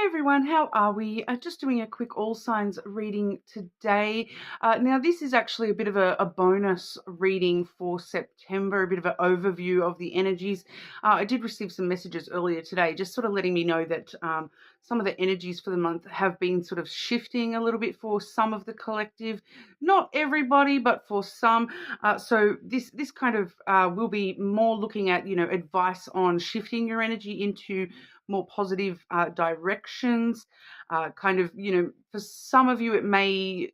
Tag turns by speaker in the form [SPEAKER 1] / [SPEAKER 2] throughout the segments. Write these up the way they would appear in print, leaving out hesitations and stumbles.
[SPEAKER 1] Hi everyone, how are we? Just doing a quick all signs reading today. Now this is actually a bit of a bonus reading for September, a bit of an overview of the energies. I did receive some messages earlier today, just sort of letting me know that some of the energies for the month have been sort of shifting a little bit for some of the collective. Not everybody, but for some. So this kind of will be more looking at, advice on shifting your energy into more positive directions. For some of you, it may,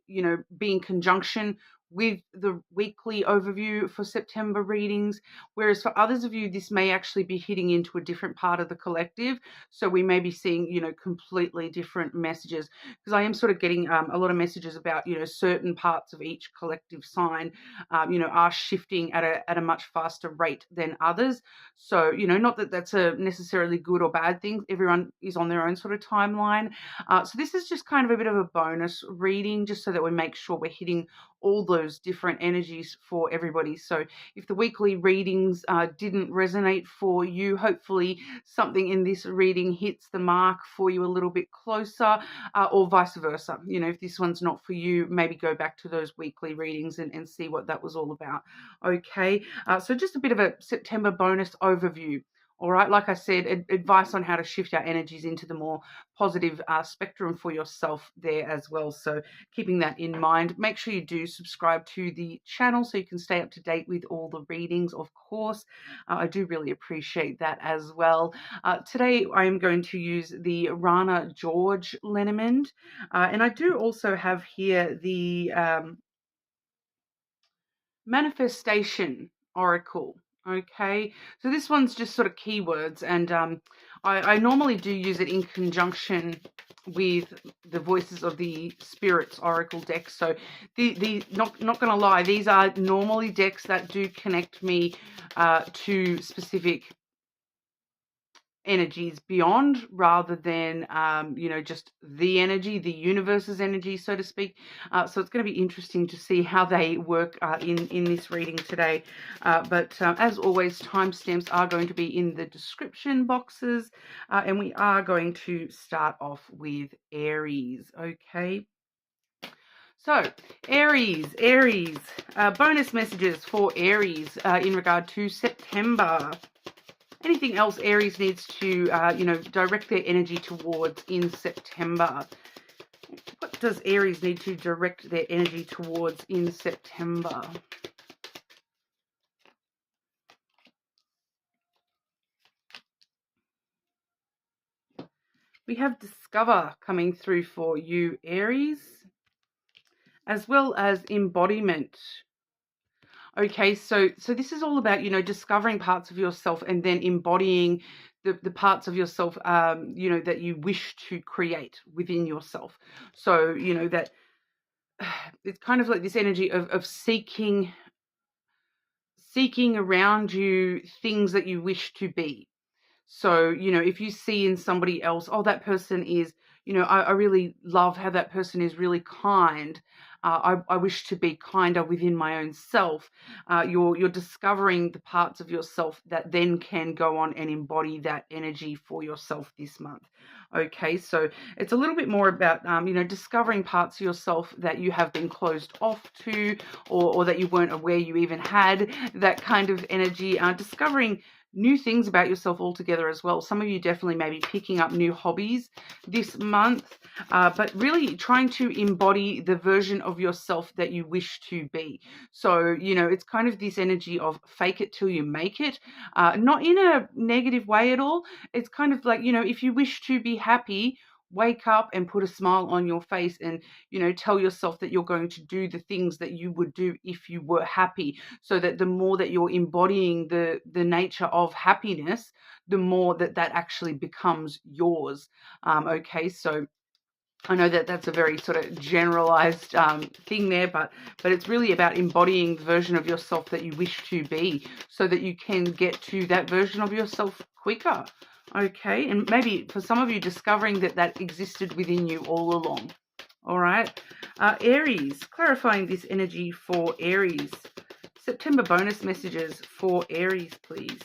[SPEAKER 1] be in conjunction with the weekly overview for September readings, whereas for others of you, this may actually be hitting into a different part of the collective. So we may be seeing, completely different messages, because I am sort of getting a lot of messages about, certain parts of each collective sign, are shifting at a much faster rate than others. So, not that that's a necessarily good or bad thing. Everyone is on their own sort of timeline. So this is just kind of a bit of a bonus reading, just so that we make sure we're hitting all those different energies for everybody. So if the weekly readings didn't resonate for you, hopefully something in this reading hits the mark for you a little bit closer, or vice versa. If this one's not for you, maybe go back to those weekly readings and see what that was all about. Okay, so just a bit of a September bonus overview. All right, like I said, advice on how to shift our energies into the more positive spectrum for yourself there as well. So keeping that in mind, make sure you do subscribe to the channel so you can stay up to date with all the readings, of course. I do really appreciate that as well. Today, I'm going to use the Rana George lenormand, and I do also have here the Manifestation Oracle. Okay, so this one's just sort of keywords, and I normally do use it in conjunction with the Voices of the Spirits Oracle deck. So the not going to lie, these are normally decks that do connect me to specific energies beyond, rather than just the energy, the universe's energy, so to speak. So it's going to be interesting to see how they work in this reading today. But as always, timestamps are going to be in the description boxes, and we are going to start off with Aries. Okay, so Aries, bonus messages for Aries in regard to September. Anything else Aries needs to, direct their energy towards in September? What does Aries need to direct their energy towards in September? We have Discover coming through for you, Aries, as well as Embodiment. Okay, so this is all about, discovering parts of yourself and then embodying the parts of yourself, that you wish to create within yourself. So, that it's kind of like this energy of seeking around you things that you wish to be. So, if you see in somebody else, oh, that person is, I really love how that person is really kind. I wish to be kinder within my own self. You're discovering the parts of yourself that then can go on and embody that energy for yourself this month. Okay, so it's a little bit more about, discovering parts of yourself that you have been closed off to, or that you weren't aware you even had that kind of energy. Discovering new things about yourself altogether as well. Some of you definitely may be picking up new hobbies this month, but really trying to embody the version of yourself that you wish to be. So, it's kind of this energy of fake it till you make it, not in a negative way at all. It's kind of like, if you wish to be happy, wake up and put a smile on your face, and tell yourself that you're going to do the things that you would do if you were happy, so that the more that you're embodying the nature of happiness, the more that actually becomes yours. Okay, so I know that that's a very sort of generalized thing there, but it's really about embodying the version of yourself that you wish to be, so that you can get to that version of yourself quicker. Okay, and maybe for some of you, discovering that existed within you all along. All right, Aries, clarifying this energy for Aries. September bonus messages for Aries, please.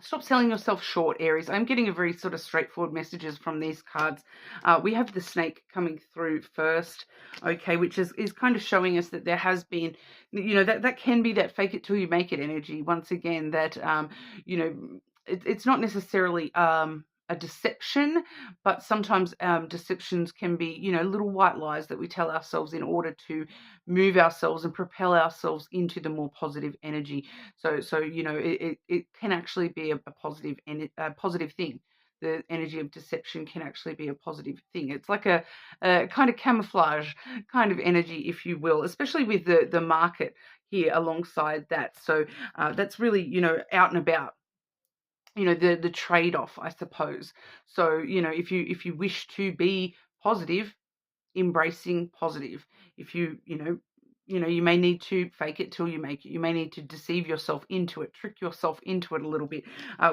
[SPEAKER 1] Stop selling yourself short, Aries. I'm getting a very sort of straightforward messages from these cards. We have the snake coming through first, okay, which is kind of showing us that there has been, you know, that can be that fake it till you make it energy. Once again, that, you know, it's not necessarily a deception, but sometimes deceptions can be, you know, little white lies that we tell ourselves in order to move ourselves and propel ourselves into the more positive energy. So you know, it can actually be a positive thing. The energy of deception can actually be a positive thing. It's like a kind of camouflage kind of energy, if you will, especially with the market here alongside that. So that's really, you know, out and about, you know, the trade-off, I suppose. So, you know, if you wish to be positive, embracing positive. If you may need to fake it till you make it. You may need to deceive yourself into it, trick yourself into it a little bit,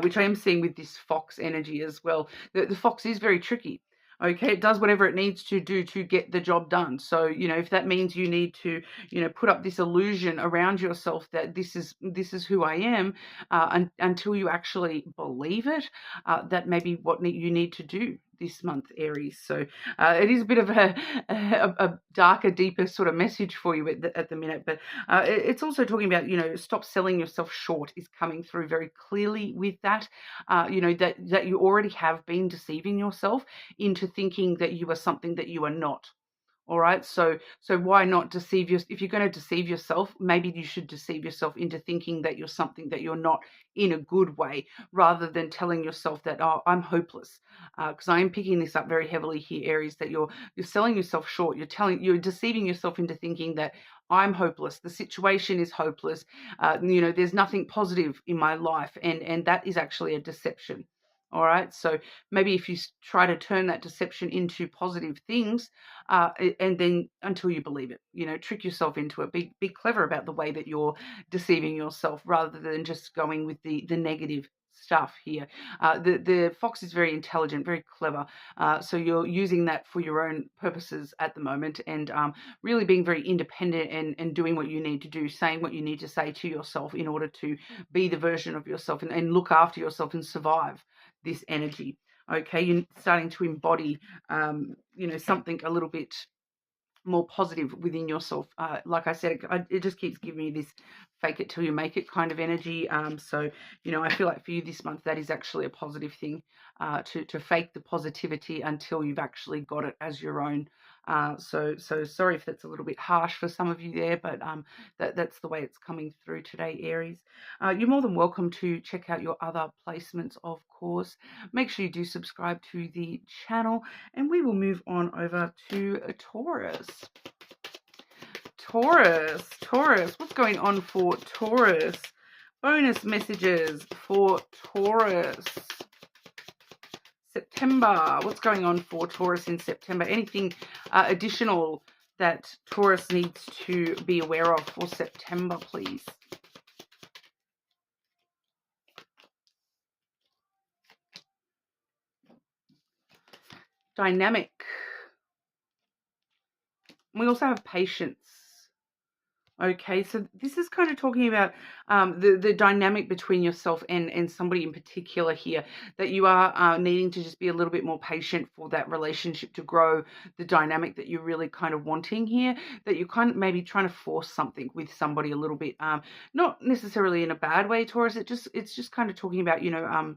[SPEAKER 1] which I am seeing with this fox energy as well. The fox is very tricky. Okay, it does whatever it needs to do to get the job done. So, you know, if that means you need to, you know, put up this illusion around yourself that this is who I am, until you actually believe it, that may be what you need to do this month, Aries. So it is a bit of a darker, deeper sort of message for you at the minute, but it's also talking about, you know, stop selling yourself short is coming through very clearly with that. You know, that you already have been deceiving yourself into thinking that you are something that you are not. All right. So why not deceive you? If you're going to deceive yourself, maybe you should deceive yourself into thinking that you're something that you're not in a good way, rather than telling yourself that, oh, I'm hopeless. Because I am picking this up very heavily here, Aries, that you're selling yourself short. You're deceiving yourself into thinking that I'm hopeless. The situation is hopeless. You know, there's nothing positive in my life, and that is actually a deception. All right. So maybe if you try to turn that deception into positive things, and then until you believe it, you know, trick yourself into it. Be clever about the way that you're deceiving yourself, rather than just going with the negative stuff here. The fox is very intelligent, very clever. So you're using that for your own purposes at the moment, and really being very independent and doing what you need to do, saying what you need to say to yourself in order to be the version of yourself and look after yourself and survive this energy. Okay, you're starting to embody, you know, something a little bit more positive within yourself. Like I said, it just keeps giving me this fake it till you make it kind of energy. So, you know, I feel like for you this month, that is actually a positive thing, to fake the positivity until you've actually got it as your own. So sorry if that's a little bit harsh for some of you there, but that's the way it's coming through today, Aries. You're more than welcome to check out your other placements, of course. Make sure you do subscribe to the channel, and we will move on over to Taurus. Taurus, what's going on for Taurus? Bonus messages for Taurus. September, what's going on for Taurus in September? Anything additional that Taurus needs to be aware of for September, please? Dynamic. We also have patience. Okay, so this is kind of talking about the dynamic between yourself and somebody in particular here, that you are needing to just be a little bit more patient for that relationship to grow, the dynamic that you're really kind of wanting here, that you're kind of maybe trying to force something with somebody a little bit, not necessarily in a bad way, Taurus. It's just kind of talking about, you know,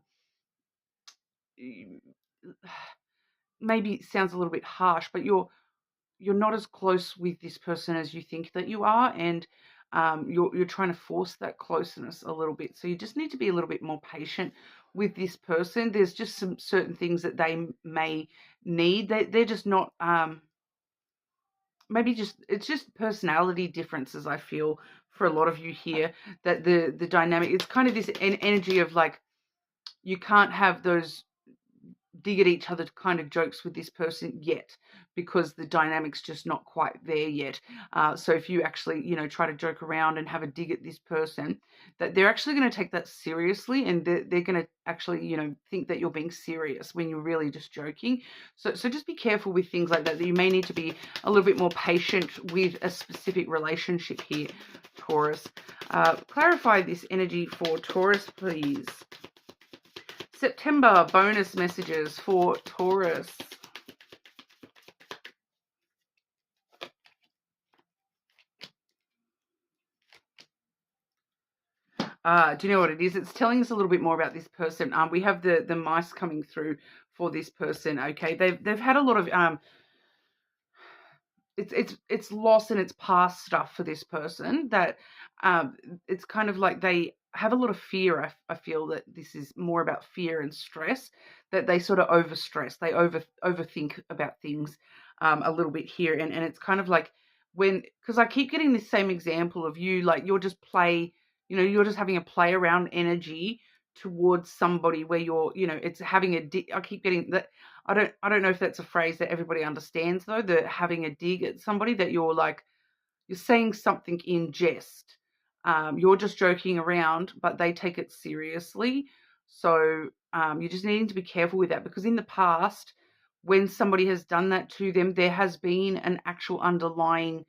[SPEAKER 1] maybe it sounds a little bit harsh, but you're not as close with this person as you think that you are, and you're trying to force that closeness a little bit. So you just need to be a little bit more patient with this person. There's just some certain things that they may need. They're just not, maybe it's just personality differences, I feel, for a lot of you here, that the dynamic, it's kind of this energy of like, you can't have those dig at each other kind of jokes with this person yet, because the dynamic's just not quite there yet. So if you actually, you know, try to joke around and have a dig at this person, that they're actually going to take that seriously, and they're going to actually, you know, think that you're being serious when you're really just joking. So just be careful with things like that, that you may need to be a little bit more patient with a specific relationship here, Taurus. Clarify this energy for Taurus, please. September bonus messages for Taurus. Do you know what it is? It's telling us a little bit more about this person. We have the mice coming through for this person. Okay, they've had a lot of it's loss and it's past stuff for this person that it's kind of like they have a lot of fear. I feel that this is more about fear and stress, that they sort of overstress, they overthink about things a little bit here, and it's kind of like when, because I keep getting this same example of you, like you're just you're just having a play around energy towards somebody where it's having I keep getting that. I don't know if that's a phrase that everybody understands though, the having a dig at somebody, that you're saying something in jest. You're just joking around, but they take it seriously. So you're just needing to be careful with that, because in the past, when somebody has done that to them, there has been an actual underlying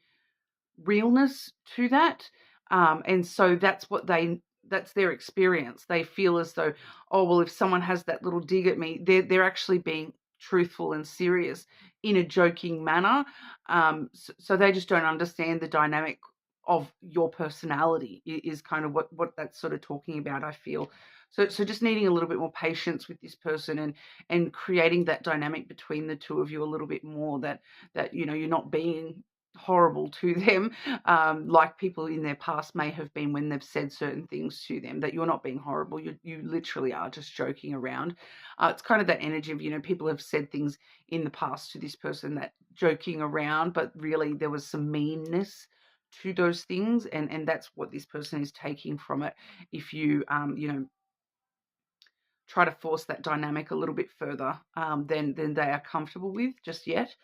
[SPEAKER 1] realness to that. And so that's their experience. They feel as though, oh, well, if someone has that little dig at me, they're actually being truthful and serious in a joking manner. So they just don't understand the dynamic of your personality is kind of what that's sort of talking about, I feel. So just needing a little bit more patience with this person, and creating that dynamic between the two of you a little bit more, that you're not being horrible to them, like people in their past may have been when they've said certain things to them, that you're not being horrible. You literally are just joking around. It's kind of that energy of, people have said things in the past to this person, that joking around, but really there was some meanness to those things, and that's what this person is taking from it. If you try to force that dynamic a little bit further than they are comfortable with just yet.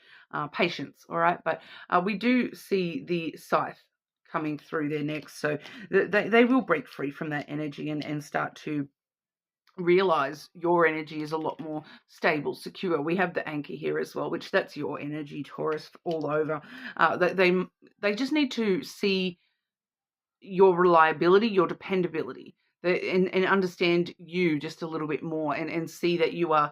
[SPEAKER 1] Patience, all right? But we do see the scythe coming through there next. So they will break free from that energy and start to realize your energy is a lot more stable, secure. We have the anchor here as well, which that's your energy, Taurus, all over. They just need to see your reliability, your dependability, and understand you just a little bit more, and see that you are,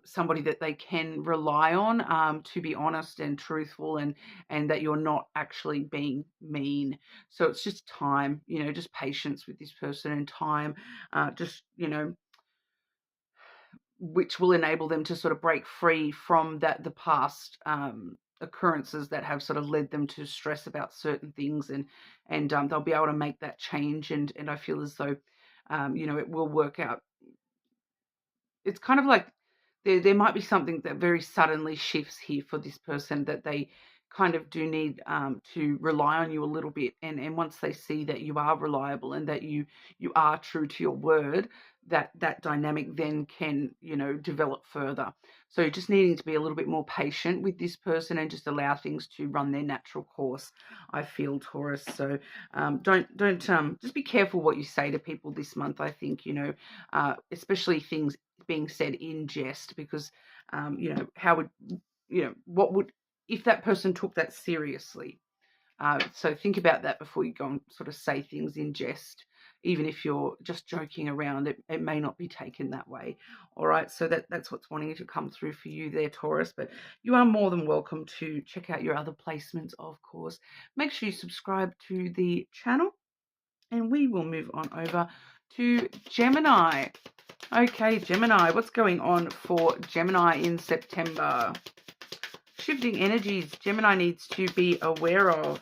[SPEAKER 1] somebody that they can rely on, to be honest and truthful, and that you're not actually being mean. So it's just time, just patience with this person, and time, just, which will enable them to sort of break free from the past occurrences that have sort of led them to stress about certain things, and they'll be able to make that change, and I feel as though it will work out. It's kind of like there might be something that very suddenly shifts here for this person, that they kind of do need to rely on you a little bit, and once they see that you are reliable and that you are true to your word, that dynamic then can develop further. So just needing to be a little bit more patient with this person, and just allow things to run their natural course, I feel, Taurus. So don't just be careful what you say to people this month, I think, especially things being said in jest, because how would what would, if that person took that seriously. So think about that before you go and sort of say things in jest. Even if you're just joking around, it may not be taken that way. All right, so that's what's wanting to come through for you there, Taurus. But you are more than welcome to check out your other placements, of course. Make sure you subscribe to the channel, and we will move on over to Gemini. Okay, Gemini, what's going on for Gemini in September? Shifting energies Gemini needs to be aware of.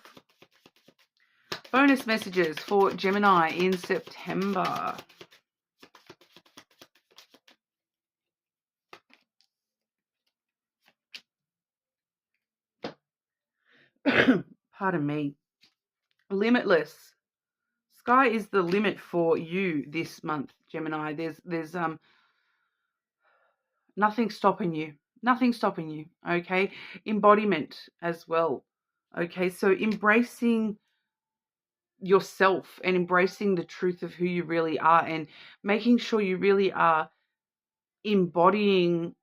[SPEAKER 1] Bonus messages for Gemini in September. Pardon me. Limitless. Sky is the limit for you this month, Gemini. There's nothing stopping you. Nothing stopping you, okay? Embodiment as well, okay? So embracing yourself and embracing the truth of who you really are, and making sure you really are embodying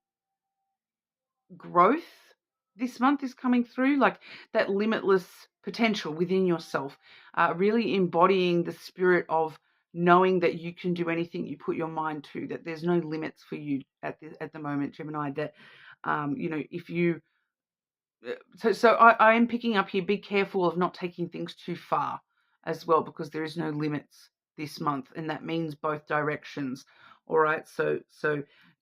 [SPEAKER 1] growth this month is coming through, like that limitless potential within yourself, really embodying the spirit of knowing that you can do anything you put your mind to, that there's no limits for you at the moment, Gemini, that, if you, I am picking up here, be careful of not taking things too far as well, because there is no limits this month, and that means both directions. All right. So,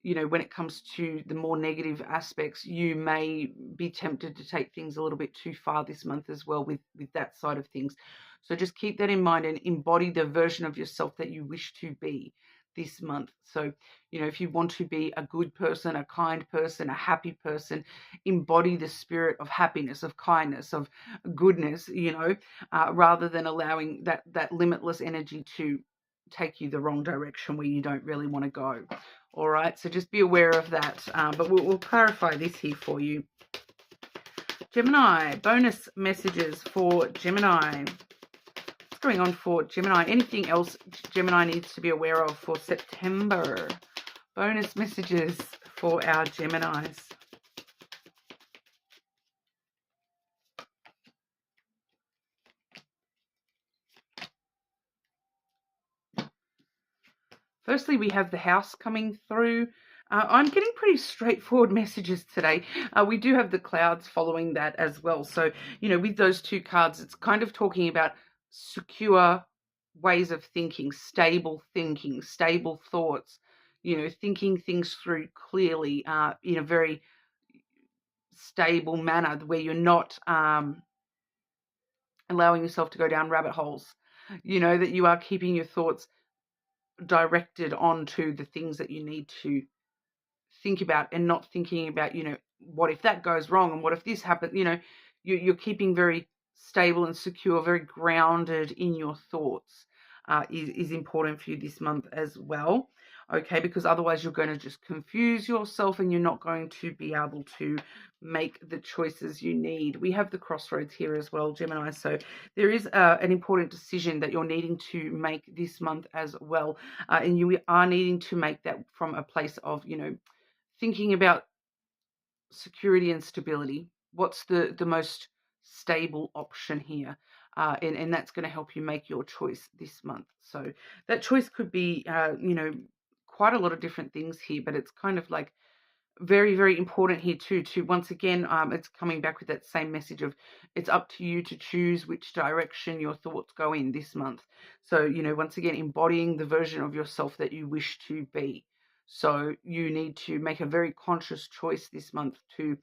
[SPEAKER 1] when it comes to the more negative aspects, you may be tempted to take things a little bit too far this month as well with that side of things. So just keep that in mind and embody the version of yourself that you wish to be this month. So, if you want to be a good person, a kind person, a happy person, embody the spirit of happiness, of kindness, of goodness, rather than allowing that limitless energy to take you the wrong direction where you don't really want to go. All right, so just be aware of that. But we'll clarify this here for you. Gemini, bonus messages for Gemini. What's going on for Gemini? Anything else Gemini needs to be aware of for September? Bonus messages for our Geminis. Firstly, we have the house coming through. I'm getting pretty straightforward messages today. We do have the clouds following that as well. So, with those two cards, it's kind of talking about secure ways of thinking, stable thoughts, thinking things through clearly in a very stable manner where you're not allowing yourself to go down rabbit holes, that you are keeping your thoughts directed onto the things that you need to think about, and not thinking about, what if that goes wrong and what if this happens. You're keeping very stable and secure, very grounded in your thoughts, is important for you this month as well. Okay, because otherwise you're going to just confuse yourself and you're not going to be able to make the choices you need. We have the crossroads here as well, Gemini. So there is an important decision that you're needing to make this month as well. And you are needing to make that from a place of, thinking about security and stability. What's the most stable option here? And that's going to help you make your choice this month. So that choice could be, quite a lot of different things here, but it's kind of like very, very important here too, to once again, it's coming back with that same message of it's up to you to choose which direction your thoughts go in this month. So, once again, embodying the version of yourself that you wish to be. So you need to make a very conscious choice this month to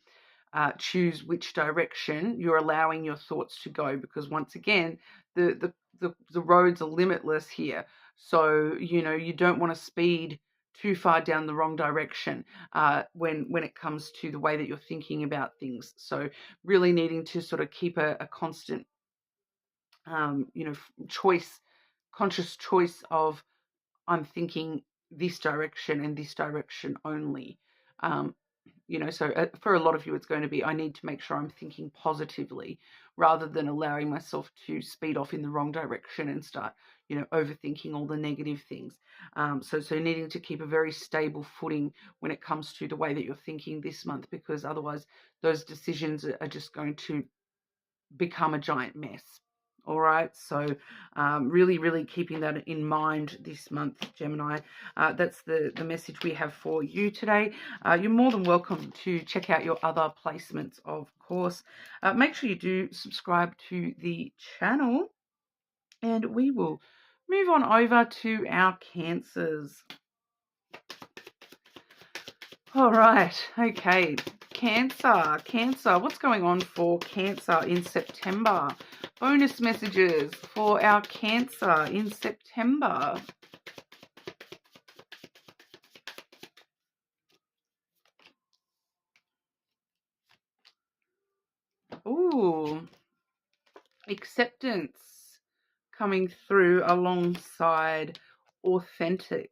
[SPEAKER 1] choose which direction you're allowing your thoughts to go, because once again, the roads are limitless here. So, you don't want to speed too far down the wrong direction when it comes to the way that you're thinking about things. So really needing to sort of keep a constant, conscious choice of, I'm thinking this direction and this direction only. So for a lot of you, it's going to be, I need to make sure I'm thinking positively rather than allowing myself to speed off in the wrong direction and start, overthinking all the negative things. So needing to keep a very stable footing when it comes to the way that you're thinking this month, because otherwise those decisions are just going to become a giant mess. All right, so really, really keeping that in mind this month, Gemini. That's the message we have for you today. You're more than welcome to check out your other placements, of course. Make sure you do subscribe to the channel, and we will move on over to our Cancers. All right, okay. Cancer, what's going on for Cancer in September? Bonus messages for our Cancer in September. Ooh, acceptance coming through alongside authentic.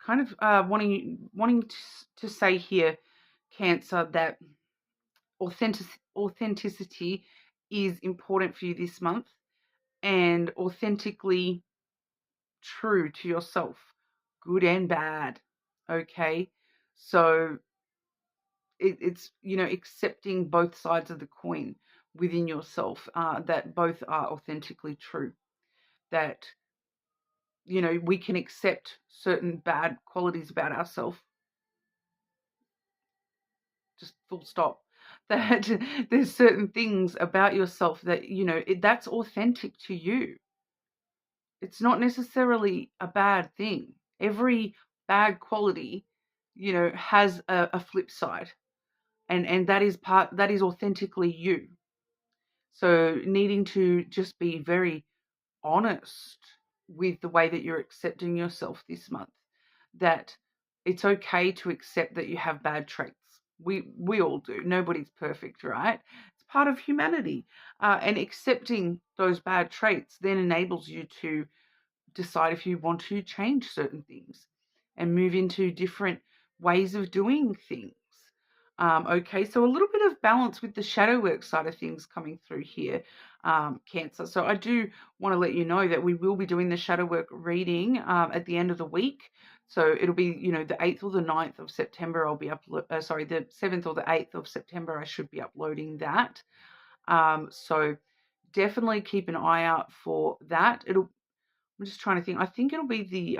[SPEAKER 1] Kind of wanting to say here, Cancer, that authenticity is important for you this month, and authentically true to yourself, good and bad. Okay, so it's, you know, accepting both sides of the coin within yourself, that both are authentically true. That, you know, we can accept certain bad qualities about ourselves, just full stop. That there's certain things about yourself that, you know, that's authentic to you. It's not necessarily a bad thing. Every bad quality, you know, has a flip side, and that is authentically you. So needing to just be very honest with the way that you're accepting yourself this month, that it's okay to accept that you have bad traits. We all do. Nobody's perfect, right? It's part of humanity. And accepting those bad traits then enables you to decide if you want to change certain things and move into different ways of doing things. Okay, so a little bit of balance with the shadow work side of things coming through here, Cancer. So I do want to let you know that we will be doing the shadow work reading at the end of the week. So it'll be, you know, the 8th or the 9th of September. I'll be the 7th or the 8th of September. I should be uploading that. So definitely keep an eye out for that. I'm just trying to think. I think it'll be the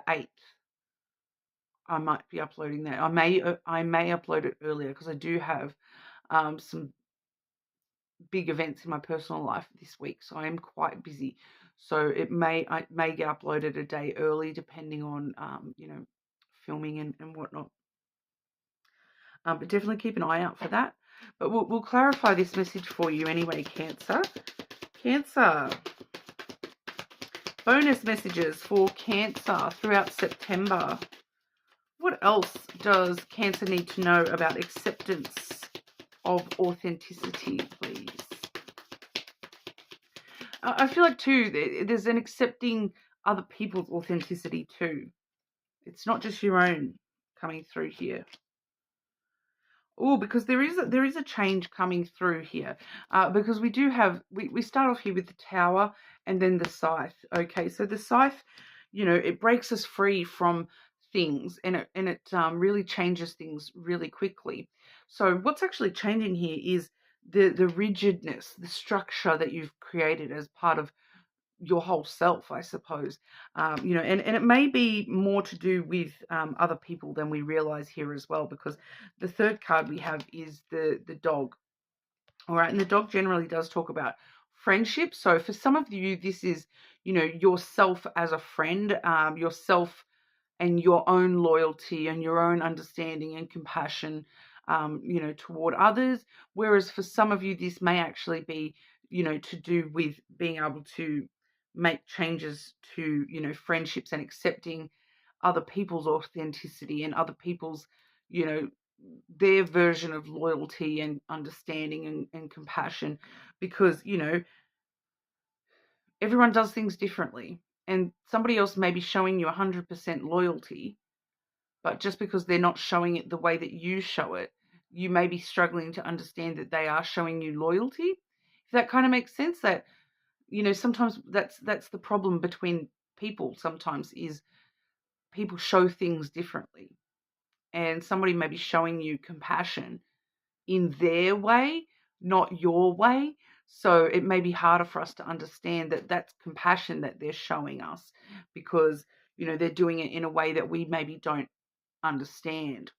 [SPEAKER 1] 8th. I might be uploading that. I may upload it earlier because I do have some big events in my personal life this week, so I am quite busy. So I may get uploaded a day early, depending on you know, filming and whatnot. But definitely keep an eye out for that. But we'll clarify this message for you anyway, Cancer. Cancer. Bonus messages for Cancer throughout September. What else does Cancer need to know about acceptance of authenticity, please? I feel like, too, there's an accepting other people's authenticity, too. It's not just your own coming through here. Oh, because there is a change coming through here. Because we do have, we start off here with the Tower and then the Scythe. Okay, so the Scythe, you know, it breaks us free from things, and it really changes things really quickly. So what's actually changing here is the rigidness, the structure that you've created as part of your whole self, I suppose. You know, and it may be more to do with other people than we realize here as well, because the third card we have is the dog. All right, and the dog generally does talk about friendship. So for some of you, this is, you know, yourself as a friend, yourself and your own loyalty and your own understanding and compassion, you know, toward others. Whereas for some of you, this may actually be, you know, to do with being able to make changes to, you know, friendships and accepting other people's authenticity and other people's, you know, their version of loyalty and understanding and compassion, because, you know, everyone does things differently, and somebody else may be showing you 100% loyalty, but just because they're not showing it the way that you show it, you may be struggling to understand that they are showing you loyalty. If that kind of makes sense, that, you know, sometimes that's the problem between people. Sometimes is people show things differently, and somebody may be showing you compassion in their way, not your way. So it may be harder for us to understand that that's compassion that they're showing us, because, you know, they're doing it in a way that we maybe don't understand.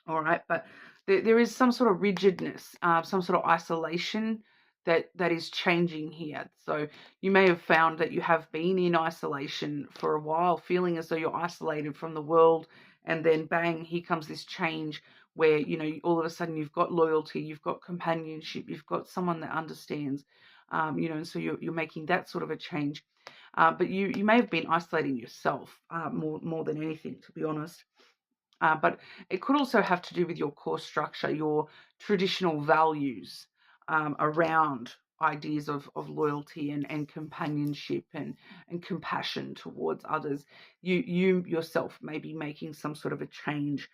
[SPEAKER 1] All right, but there is some sort of rigidness, some sort of isolation that is changing here. So you may have found that you have been in isolation for a while, feeling as though you're isolated from the world, and then bang, here comes this change where, you know, all of a sudden you've got loyalty, you've got companionship, you've got someone that understands, you know, and so you're making that sort of a change. But you may have been isolating yourself more than anything, to be honest. But it could also have to do with your core structure, your traditional values around ideas of loyalty and companionship and compassion towards others. You yourself may be making some sort of a change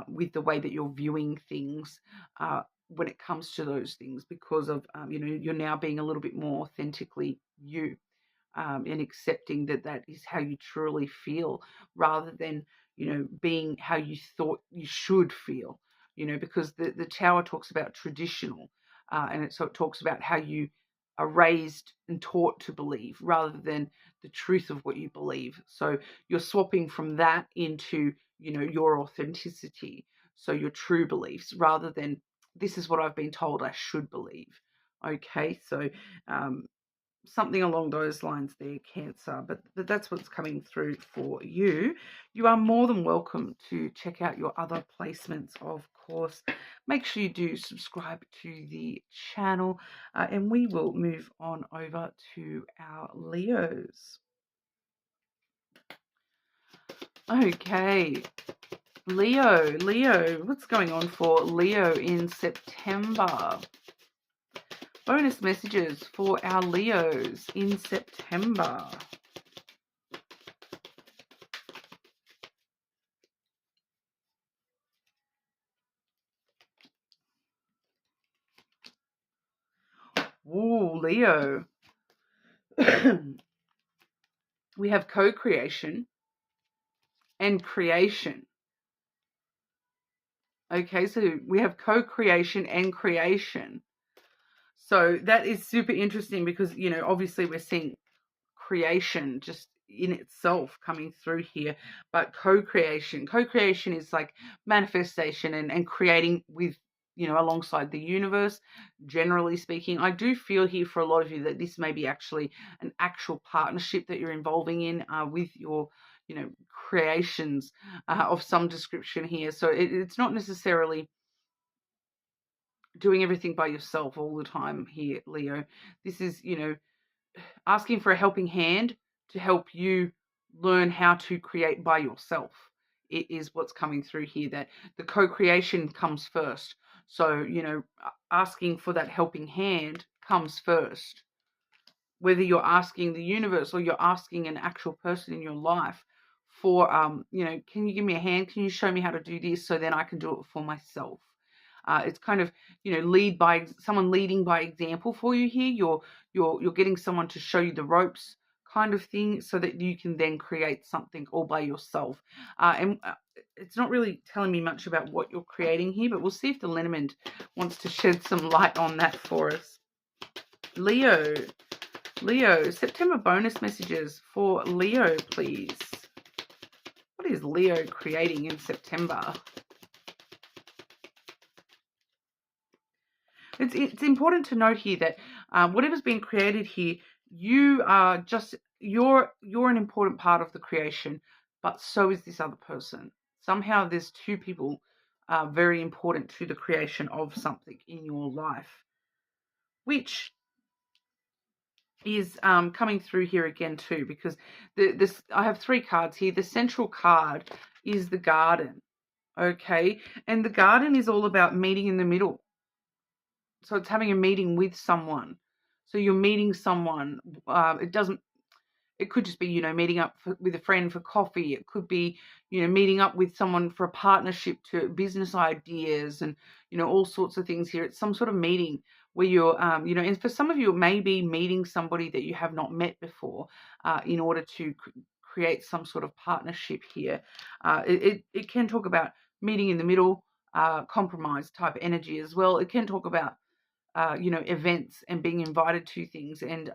[SPEAKER 1] with the way that you're viewing things when it comes to those things, because of, you know, you're now being a little bit more authentically you. and accepting that that is how you truly feel, rather than, being how you thought you should feel, because the Tower talks about traditional, so it talks about how you are raised and taught to believe rather than the truth of what you believe. So you're swapping from that into, your authenticity. So your true beliefs, rather than this is what I've been told I should believe. Okay, so something along those lines there, Cancer. But that's what's coming through for you. You are more than welcome to check out your other placements, of course. Make sure you do subscribe to the channel, and we will move on over to our Leos. Okay, Leo, what's going on for Leo in September? Bonus messages for our Leos in September. Ooh, Leo. We have co-creation and creation. Okay, so we have co-creation and creation. So that is super interesting because, obviously we're seeing creation just in itself coming through here, but co-creation is like manifestation and creating with, alongside the universe. Generally speaking, I do feel here for a lot of you that this may be actually an actual partnership that you're involving in with your, creations of some description here. So it's not necessarily doing everything by yourself all the time here, Leo. This is, asking for a helping hand to help you learn how to create by yourself. It is what's coming through here, that the co-creation comes first. So, asking for that helping hand comes first. Whether you're asking the universe or you're asking an actual person in your life for, can you give me a hand? Can you show me how to do this so then I can do it for myself? It's kind of, someone leading by example for you here. You're getting someone to show you the ropes kind of thing so that you can then create something all by yourself. And it's not really telling me much about what you're creating here, but we'll see if the Lenormand wants to shed some light on that for us. Leo, September bonus messages for Leo, please. What is Leo creating in September? It's important to note here that whatever's being created here, you are just, you're an important part of the creation, but so is this other person. Somehow there's two people very important to the creation of something in your life, which is coming through here again too, because I have three cards here. The central card is the Garden, okay? And the Garden is all about meeting in the middle. So it's having a meeting with someone. So you're meeting someone. It could just be, meeting up with a friend for coffee. It could be, meeting up with someone for a partnership to business ideas and, all sorts of things here. It's some sort of meeting where you're, and for some of you, it may be meeting somebody that you have not met before in order to create some sort of partnership here. It can talk about meeting in the middle, compromise type energy as well. It can talk about events and being invited to things and,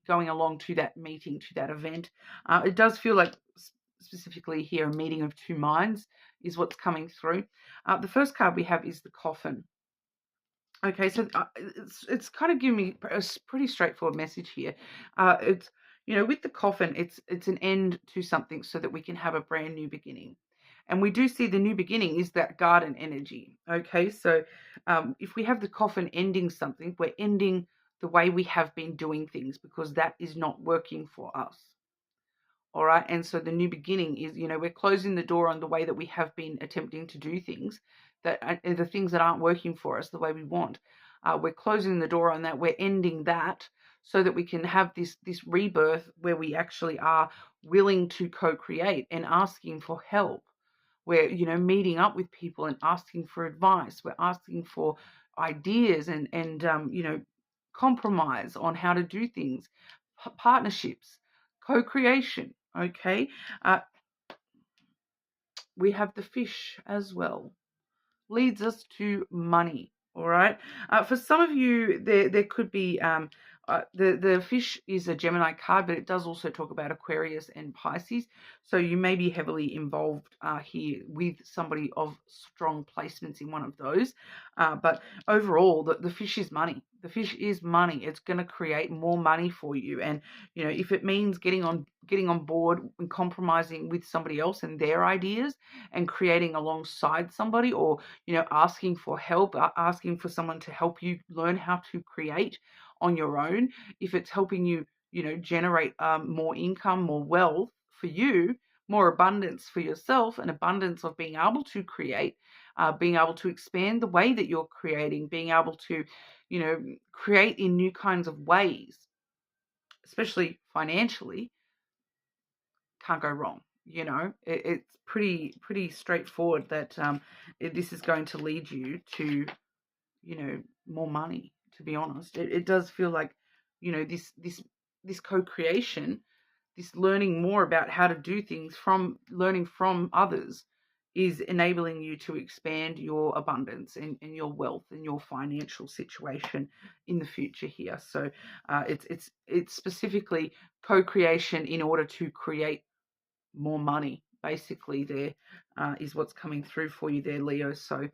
[SPEAKER 1] going along to that meeting, to that event. It does feel like specifically here, a meeting of two minds is what's coming through. The first card we have is the Coffin. Okay, so it's kind of giving me a pretty straightforward message here. It's, with the Coffin, it's an end to something so that we can have a brand new beginning. And we do see the new beginning is that Garden energy. Okay, so if we have the Coffin ending something, we're ending the way we have been doing things because that is not working for us. All right, and so the new beginning is, we're closing the door on the way that we have been attempting to do things, that the things that aren't working for us the way we want. We're closing the door on that. We're ending that so that we can have this rebirth where we actually are willing to co-create and asking for help. We're, meeting up with people and asking for advice. We're asking for ideas and compromise on how to do things. partnerships, co-creation, okay? We have the fish as well. Leads us to money, all right? For some of you, there could be, the fish is a Gemini card, but it does also talk about Aquarius and Pisces. So you may be heavily involved here with somebody of strong placements in one of those. But overall, the fish is money. The fish is money. It's going to create more money for you. And, you know, if it means getting on board and compromising with somebody else and their ideas and creating alongside somebody, or, you know, asking for help, asking for someone to help you learn how to create on your own, if it's helping you, you know, generate more income, more wealth for you, more abundance for yourself, an abundance of being able to create, being able to expand the way that you're creating, being able to, you know, create in new kinds of ways, especially financially, can't go wrong. You know, it's pretty straightforward that this is going to lead you to, you know, more money. To be honest, it does feel like, you know, this co-creation, this learning more about how to do things from learning from others, is enabling you to expand your abundance and your wealth and your financial situation in the future here. So it's specifically co-creation in order to create more money. Basically, there is what's coming through for you there, Leo. So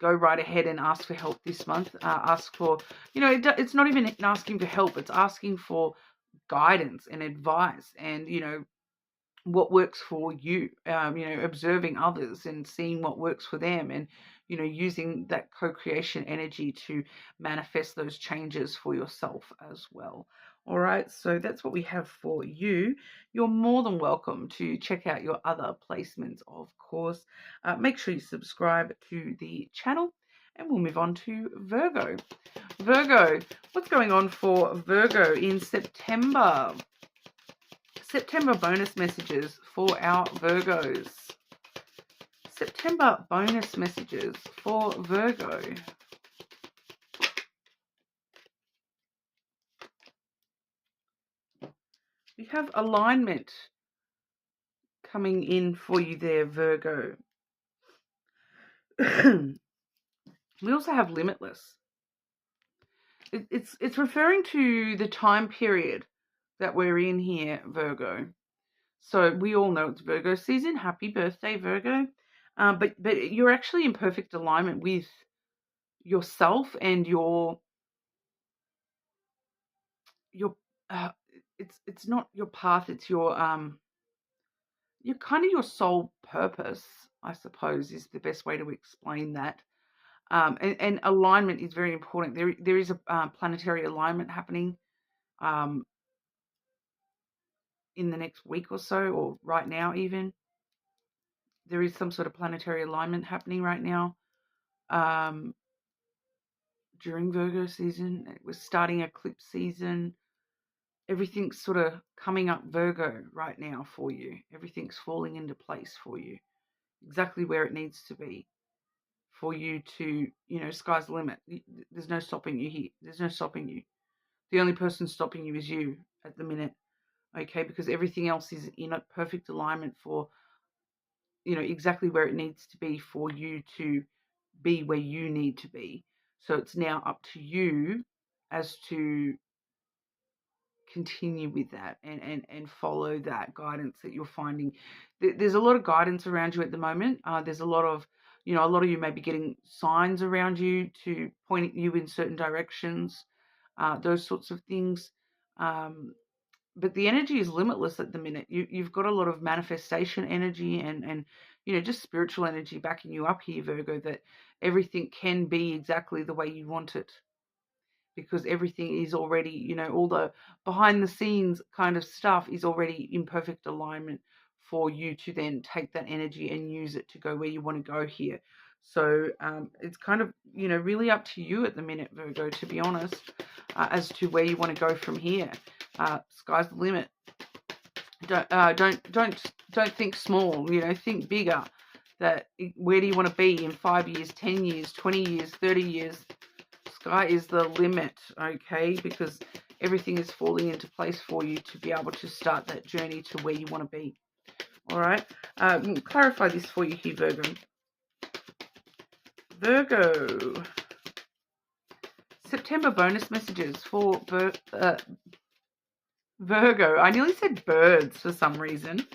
[SPEAKER 1] go right ahead and ask for help this month. Ask for, you know, it's not even asking for help. It's asking for guidance and advice, and, you know, what works for you. You know, observing others and seeing what works for them, and, you know, using that co-creation energy to manifest those changes for yourself as well. All right, so that's what we have for you. You're more than welcome to check out your other placements, of course. Make sure you subscribe to the channel, and we'll move on to Virgo. Virgo, what's going on for Virgo in September? September bonus messages for our Virgos. September bonus messages for Virgo. We have alignment coming in for you there, Virgo. We also have limitless. It's referring to the time period that we're in here, Virgo. So we all know it's Virgo season. Happy birthday, Virgo. But you're actually in perfect alignment with yourself and your it's not your path, it's your kind of your soul purpose, I suppose, is the best way to explain that. And alignment is very important. There is a planetary alignment happening in the next week or so, or right now even. There is some sort of planetary alignment happening right now during Virgo season. It was starting eclipse season. Everything's sort of coming up Virgo right now for you. Everything's falling into place for you, exactly where it needs to be for you to, you know, sky's the limit. There's no stopping you here. There's no stopping you. The only person stopping you is you at the minute, okay? Because everything else is in a perfect alignment for, you know, exactly where it needs to be for you to be where you need to be. So it's now up to you as to continue with that and follow that guidance that you're finding. There's a lot of guidance around you at the moment. There's a lot of, you know, a lot of you may be getting signs around you to point you in certain directions, those sorts of things. But the energy is limitless at the minute. You've got a lot of manifestation energy and you know, just spiritual energy backing you up here, Virgo, that everything can be exactly the way you want it. Because everything is already, you know, all the behind the scenes kind of stuff is already in perfect alignment for you to then take that energy and use it to go where you want to go here. So it's kind of, you know, really up to you at the minute, Virgo, to be honest, as to where you want to go from here. Sky's the limit. Don't think small, you know, think bigger. That where do you want to be in 5 years, 10 years, 20 years, 30 years? Sky is the limit, okay? Because everything is falling into place for you to be able to start that journey to where you want to be. All right. Clarify this for you here, Virgo. Virgo. September bonus messages for Virgo. I nearly said birds for some reason.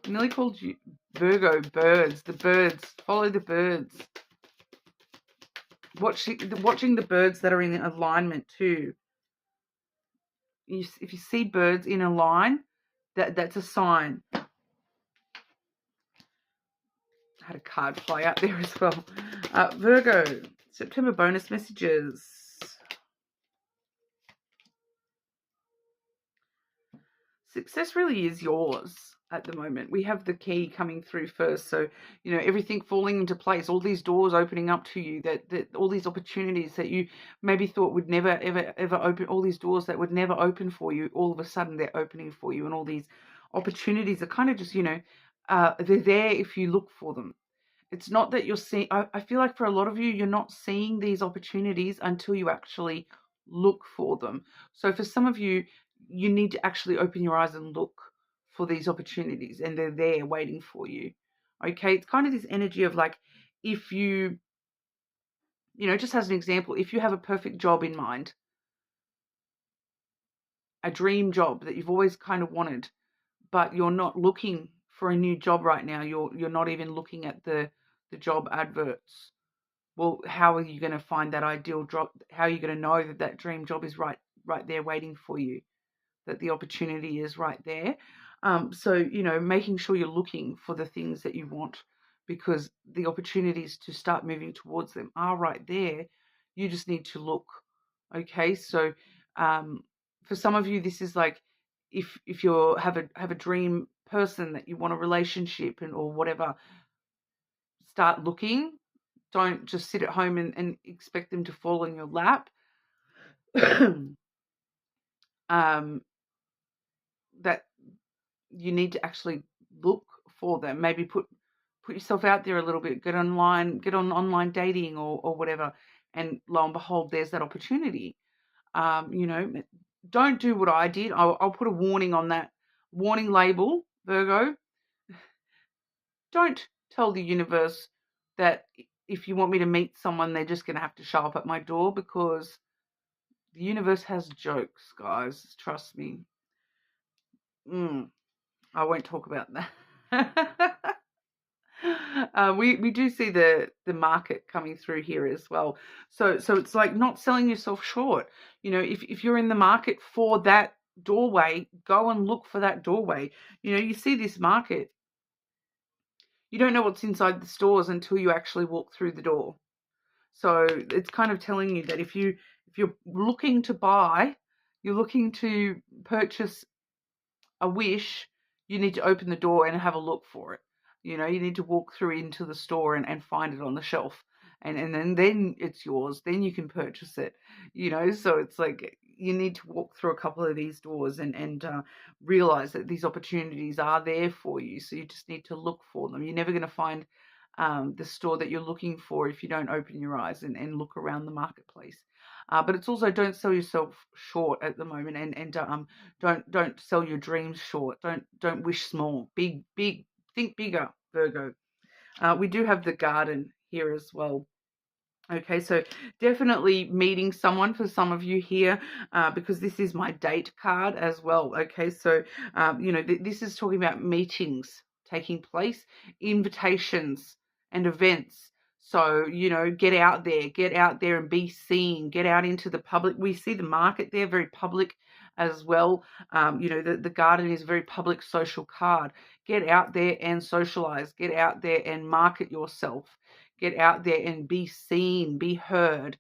[SPEAKER 1] I nearly called you Virgo birds. The birds. Follow the birds. Watching the birds that are in alignment too. If you see birds in a line, that's a sign. I had a card fly out there as well. Virgo, September bonus messages. Success really is yours at the moment. We have the key coming through first. So, you know, everything falling into place, all these doors opening up to you, that all these opportunities that you maybe thought would never, ever open, all these doors that would never open for you, all of a sudden they're opening for you. And all these opportunities are kind of just, you know, they're there if you look for them. It's not that you're seeing, I feel like for a lot of you, you're not seeing these opportunities until you actually look for them. So for some of you, you need to actually open your eyes and look for these opportunities, and they're there waiting for you. Okay, it's kind of this energy of like, if you know, just as an example, if you have a perfect job in mind, a dream job that you've always kind of wanted, but you're not looking for a new job right now, you're not even looking at the job adverts. Well, how are you going to find that ideal job? How are you going to know that that dream job is right there waiting for you, that the opportunity is right there? So, you know, making sure you're looking for the things that you want, because the opportunities to start moving towards them are right there. You just need to look. Okay, so for some of you, this is like, if you have a dream person that you want a relationship and or whatever, start looking. Don't just sit at home and expect them to fall in your lap. That you need to actually look for them. Maybe put yourself out there a little bit. Get on online dating or whatever. And lo and behold, there's that opportunity. You know, don't do what I did. I'll put a warning on that. Warning label, Virgo. Don't tell the universe that if you want me to meet someone, they're just going to have to show up at my door, because the universe has jokes, guys. Trust me. I won't talk about that. We do see the market coming through here as well. So it's like not selling yourself short. You know, if you're in the market for that doorway, go and look for that doorway. You know, you see this market. You don't know what's inside the stores until you actually walk through the door. So it's kind of telling you that if you're looking to buy, you're looking to purchase a wish, you need to open the door and have a look for it. You know, you need to walk through into the store and find it on the shelf. And then it's yours. Then you can purchase it. You know, so it's like you need to walk through a couple of these doors and realize that these opportunities are there for you. So you just need to look for them. You're never going to find the store that you're looking for if you don't open your eyes and look around the marketplace. But it's also, don't sell yourself short at the moment, and don't sell your dreams short. Don't wish small. Big, think bigger, Virgo. We do have the Garden here as well. Okay, so definitely meeting someone for some of you here, because this is my date card as well. Okay, so you know, this is talking about meetings taking place, invitations and events. So, you know, get out there and be seen, get out into the public. We see the market there, very public as well. You know, the Garden is a very public social card. Get out there and socialize, get out there and market yourself. Get out there and be seen, be heard,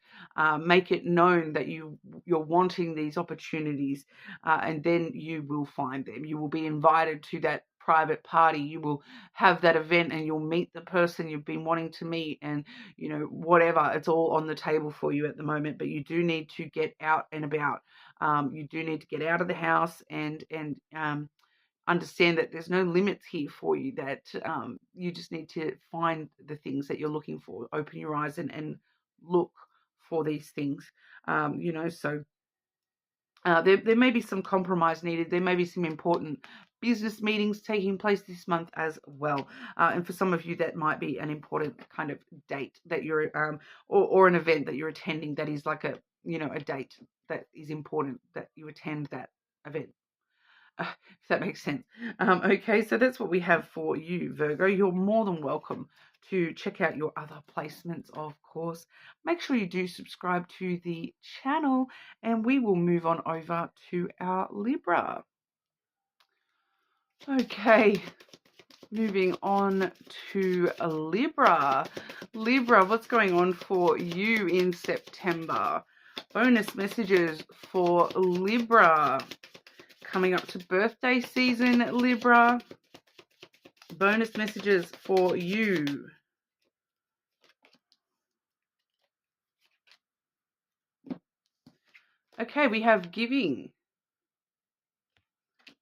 [SPEAKER 1] make it known that you're wanting these opportunities, and then you will find them. You will be invited to that private party. You will have that event and you'll meet the person you've been wanting to meet, and, you know, whatever. It's all on the table for you at the moment, but you do need to get out and about. You do need to get out of the house and understand that there's no limits here for you, that you just need to find the things that you're looking for. Open your eyes and look for these things, you know. So There may be some compromise needed. There may be some important business meetings taking place this month as well. And for some of you, that might be an important kind of date that you're, or an event that you're attending that is like a, a date that is important that you attend that event. If that makes sense. Okay, so that's what we have for you, Virgo. You're more than welcome to check out your other placements, of course. Make sure you do subscribe to the channel, and we will move on over to our Libra. Okay, moving on to Libra. Libra, what's going on for you in September? Bonus messages for Libra. Coming up to birthday season, Libra. Bonus messages for you. Okay, we have giving.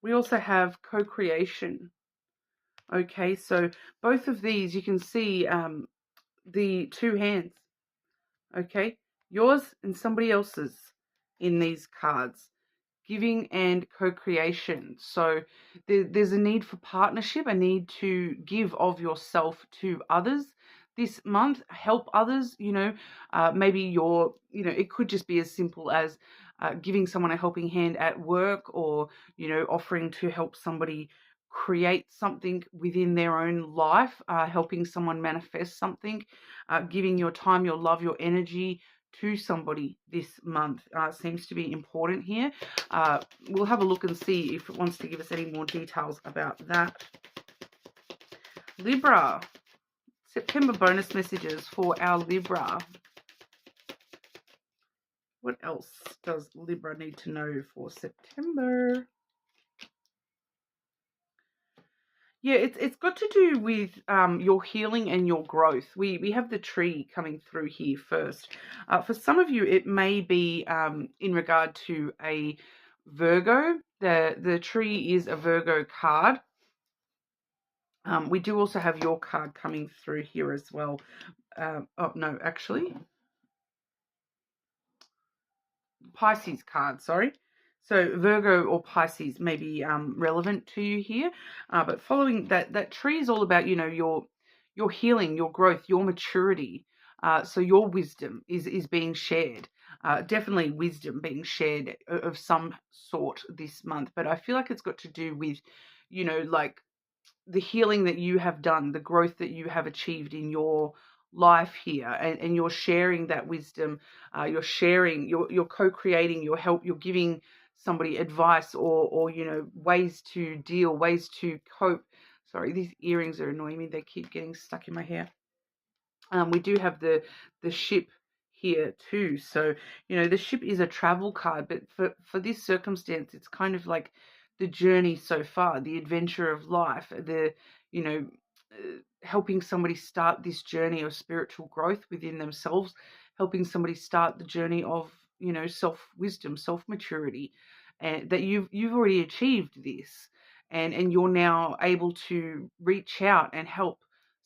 [SPEAKER 1] We also have co-creation. Okay, so both of these, you can see the two hands. Okay, yours and somebody else's in these cards. Giving and co-creation. So there's a need for partnership, a need to give of yourself to others this month, help others, maybe it could just be as simple as giving someone a helping hand at work, or, offering to help somebody create something within their own life, helping someone manifest something, giving your time, your love, your energy to somebody this month seems to be important here. We'll have a look and see if it wants to give us any more details about that. Libra, September bonus messages for our Libra. What else does Libra need to know for September? Yeah, it's got to do with your healing and your growth. We have the tree coming through here first. For some of you, it may be in regard to a Virgo. The tree is a Virgo card. We do also have your card coming through here as well. Oh, no, actually. Pisces card, sorry. So Virgo or Pisces may be relevant to you here. But following that tree is all about, your healing, your growth, your maturity. So your wisdom is being shared. Definitely wisdom being shared of some sort this month. But I feel like it's got to do with, like the healing that you have done, the growth that you have achieved in your life here, and you're sharing that wisdom, you're sharing, you're co-creating, you're giving somebody advice, or ways to deal, ways to cope. Sorry, these earrings are annoying me. They keep getting stuck in my hair. We do have the ship here too. So, the ship is a travel card, but for this circumstance, it's kind of like the journey so far, the adventure of life, helping somebody start this journey of spiritual growth within themselves, helping somebody start the journey of, self-wisdom, self-maturity, and that you've already achieved this, and you're now able to reach out and help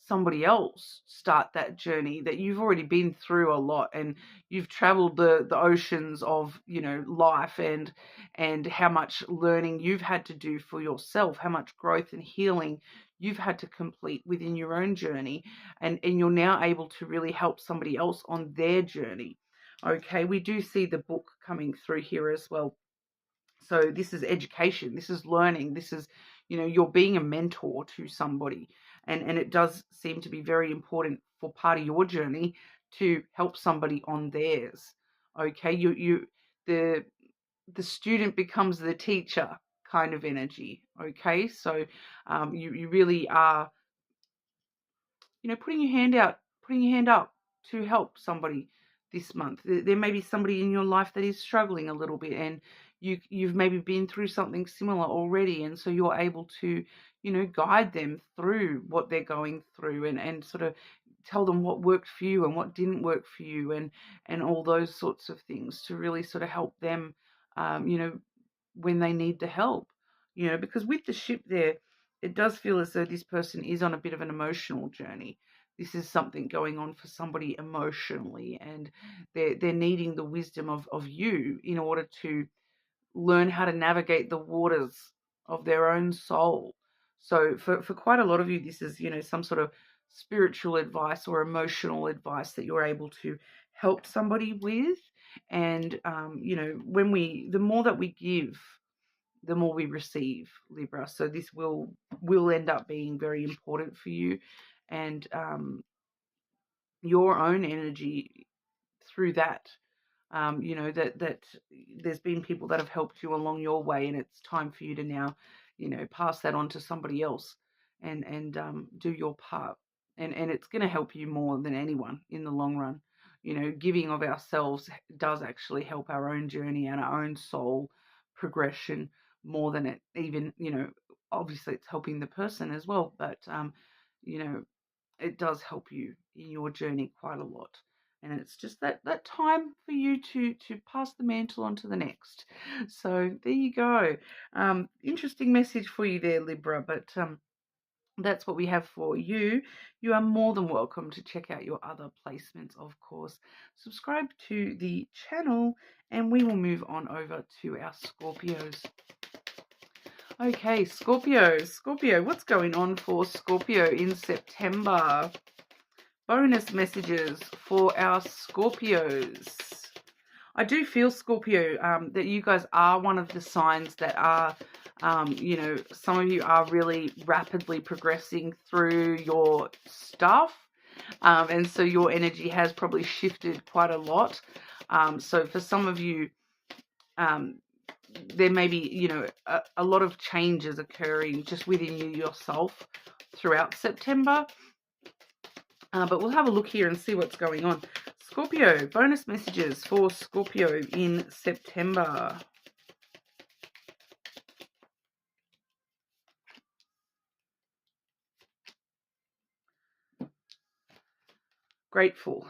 [SPEAKER 1] somebody else start that journey, that you've already been through a lot, and you've traveled the oceans of, life, and how much learning you've had to do for yourself, how much growth and healing you've had to complete within your own journey, and you're now able to really help somebody else on their journey. Okay, we do see the book coming through here as well. So this is education, this is learning, this is, you're being a mentor to somebody. And it does seem to be very important for part of your journey to help somebody on theirs. Okay, the student becomes the teacher kind of energy. Okay, so you really are, putting your hand up to help somebody this month. There may be somebody in your life that is struggling a little bit, and you've maybe been through something similar already, and so you're able to, guide them through what they're going through, and sort of tell them what worked for you and what didn't work for you, and all those sorts of things, to really sort of help them, when they need the help. Because with the ship there, it does feel as though this person is on a bit of an emotional journey. This is something going on for somebody emotionally, and they're needing the wisdom of you in order to learn how to navigate the waters of their own soul. So for quite a lot of you, this is, some sort of spiritual advice or emotional advice that you're able to help somebody with. And, the more that we give, the more we receive, Libra. So this will end up being very important for you, and your own energy through that. That there's been people that have helped you along your way, and it's time for you to now, pass that on to somebody else, and do your part. And it's going to help you more than anyone in the long run. Giving of ourselves does actually help our own journey and our own soul progression more than it even, obviously it's helping the person as well, but you know, it does help you in your journey quite a lot. And it's just that time for you to pass the mantle on to the next. So there you go. Interesting message for you there, Libra, but that's what we have for you. You are more than welcome to check out your other placements, of course. Subscribe to the channel, and we will move on over to our Scorpios. Okay, Scorpio, what's going on for Scorpio in September? Bonus messages for our Scorpios. I do feel, Scorpio, that you guys are one of the signs that are, some of you are really rapidly progressing through your stuff. And so your energy has probably shifted quite a lot. So for some of you, there may be, a lot of changes occurring just within you yourself throughout September. But we'll have a look here and see what's going on. Scorpio, bonus messages for Scorpio in September. Grateful,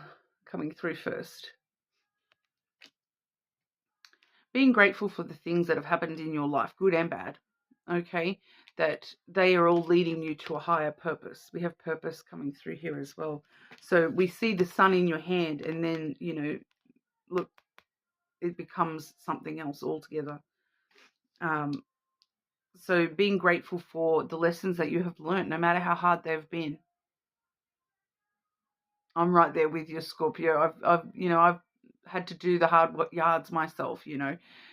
[SPEAKER 1] coming through first. Being grateful for the things that have happened in your life, good and bad, okay? That they are all leading you to a higher purpose. We have purpose coming through here as well. So we see the sun in your hand, and then, look, it becomes something else altogether. So being grateful for the lessons that you have learned, no matter how hard they've been. I'm right there with you, Scorpio. I've had to do the hard yards myself.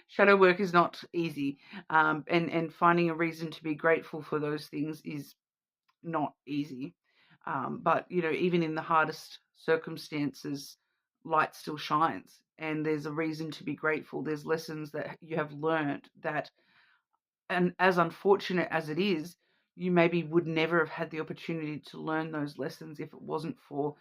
[SPEAKER 1] Shadow work is not easy, and finding a reason to be grateful for those things is not easy. But even in the hardest circumstances, light still shines, and there's a reason to be grateful. There's lessons that you have learned that, and as unfortunate as it is, you maybe would never have had the opportunity to learn those lessons if it wasn't for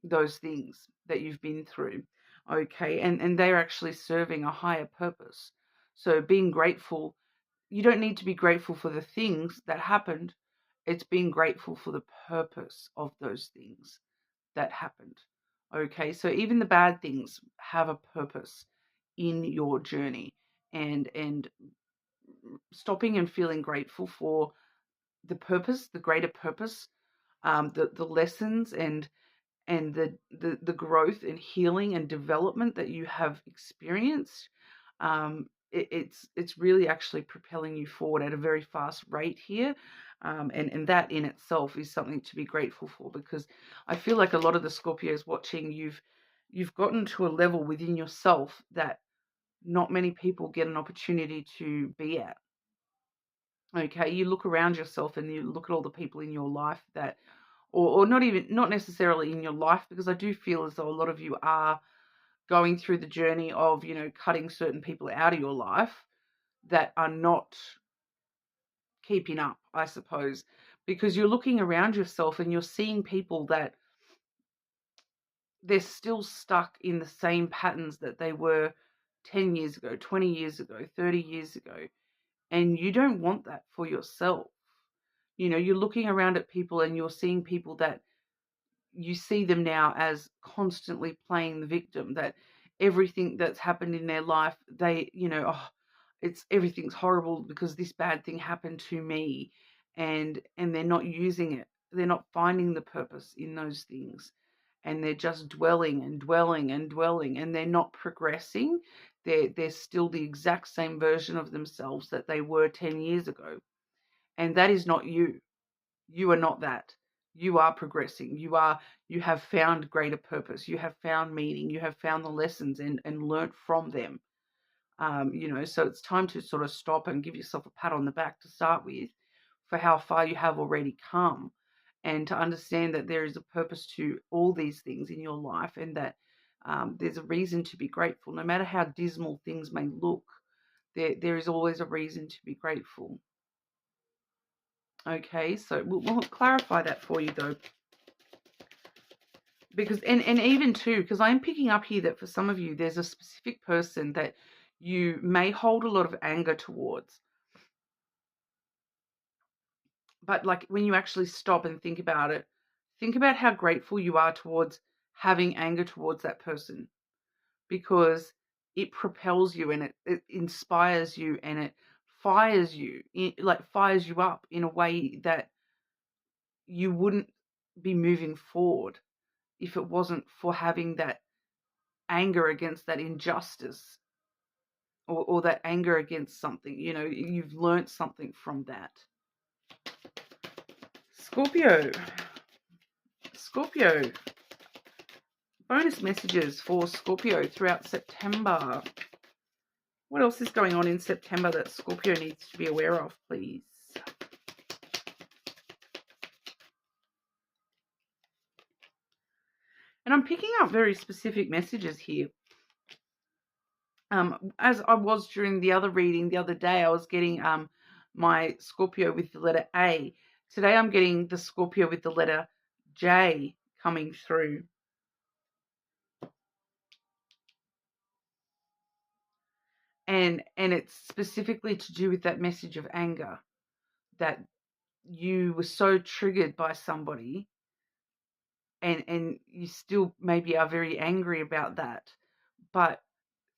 [SPEAKER 1] those things that you've been through. Okay, and they're actually serving a higher purpose. So being grateful, you don't need to be grateful for the things that happened. It's being grateful for the purpose of those things that happened. Okay, so even the bad things have a purpose in your journey, and stopping and feeling grateful for the purpose, the greater purpose, the lessons and the growth and healing and development that you have experienced, it's really actually propelling you forward at a very fast rate here. And that in itself is something to be grateful for, because I feel like a lot of the Scorpios watching, you've gotten to a level within yourself that not many people get an opportunity to be at. Okay, you look around yourself and you look at all the people in your life that, or not necessarily in your life, because I do feel as though a lot of you are going through the journey of, cutting certain people out of your life that are not keeping up, I suppose, because you're looking around yourself and you're seeing people that they're still stuck in the same patterns that they were 10 years ago, 20 years ago, 30 years ago. And you don't want that for yourself. You're looking around at people and you're seeing people that you see them now as constantly playing the victim, that everything that's happened in their life, they, everything's horrible because this bad thing happened to me, and they're not using it. They're not finding the purpose in those things, and they're just dwelling and dwelling and dwelling, and they're not progressing. they're still the exact same version of themselves that they were 10 years ago. And that is not you. You are not that. You are progressing. You have found greater purpose. You have found meaning. You have found the lessons and learnt from them. So it's time to sort of stop and give yourself a pat on the back to start with for how far you have already come, and to understand that there is a purpose to all these things in your life, and that there's a reason to be grateful. No matter how dismal things may look, there is always a reason to be grateful. Okay, so we'll clarify that for you though. Because, and even too, because I'm picking up here that for some of you, there's a specific person that you may hold a lot of anger towards. But like when you actually stop and think about it, think about how grateful you are towards having anger towards that person, because it propels you and it inspires you and it fires you, fires you up in a way that you wouldn't be moving forward if it wasn't for having that anger against that injustice, or that anger against something. You've learned something from that. Scorpio, bonus messages for Scorpio throughout September. What else is going on in September that Scorpio needs to be aware of, please? And I'm picking up very specific messages here. As I was during the other reading the other day, I was getting my Scorpio with the letter A. Today I'm getting the Scorpio with the letter J coming through. And it's specifically to do with that message of anger, that you were so triggered by somebody, and you still maybe are very angry about that. But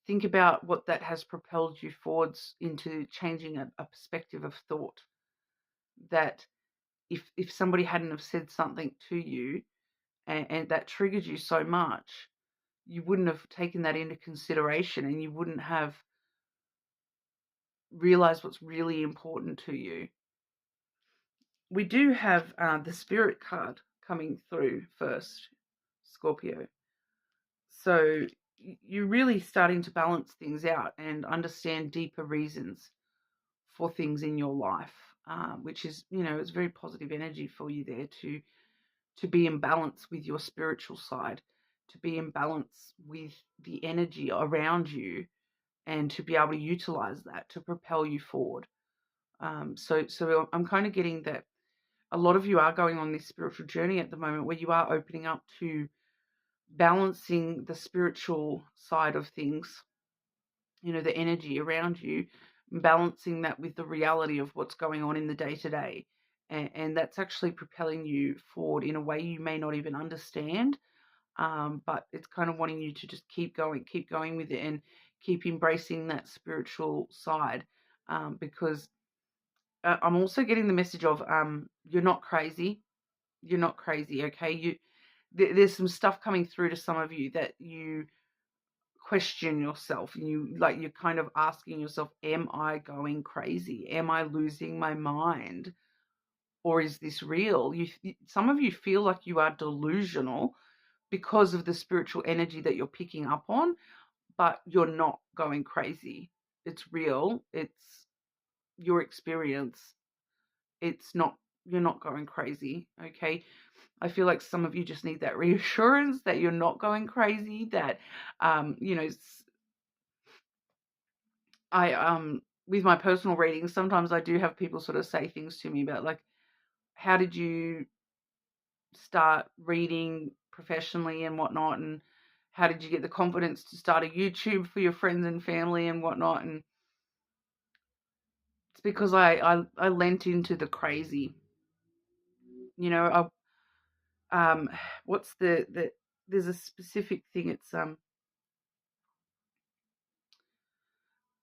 [SPEAKER 1] think about what that has propelled you forwards into changing a perspective of thought. That if somebody hadn't have said something to you and that triggered you so much, you wouldn't have taken that into consideration, and you wouldn't have realized what's really important to you. We do have the Spirit card coming through first, Scorpio. So you're really starting to balance things out and understand deeper reasons for things in your life, which is, it's very positive energy for you there to be in balance with your spiritual side, to be in balance with the energy around you, and to be able to utilize that to propel you forward. So I'm kind of getting that a lot of you are going on this spiritual journey at the moment, where you are opening up to balancing the spiritual side of things, the energy around you, balancing that with the reality of what's going on in the day-to-day. And that's actually propelling you forward in a way you may not even understand, but it's kind of wanting you to just keep going with it, and keep embracing that spiritual side, because I'm also getting the message of you're not crazy. You're not crazy, okay? There's some stuff coming through to some of you that you question yourself, and you're kind of asking yourself, am I going crazy? Am I losing my mind? Or is this real? Some of you feel like you are delusional because of the spiritual energy that you're picking up on, but you're not going crazy. It's real. It's your experience. You're not going crazy, okay? I feel like some of you just need that reassurance that you're not going crazy, that, with my personal readings, sometimes I do have people sort of say things to me about, like, how did you start reading professionally and whatnot, and how did you get the confidence to start a YouTube for your friends and family and whatnot? And it's because I lent into the crazy. What's there's a specific thing. It's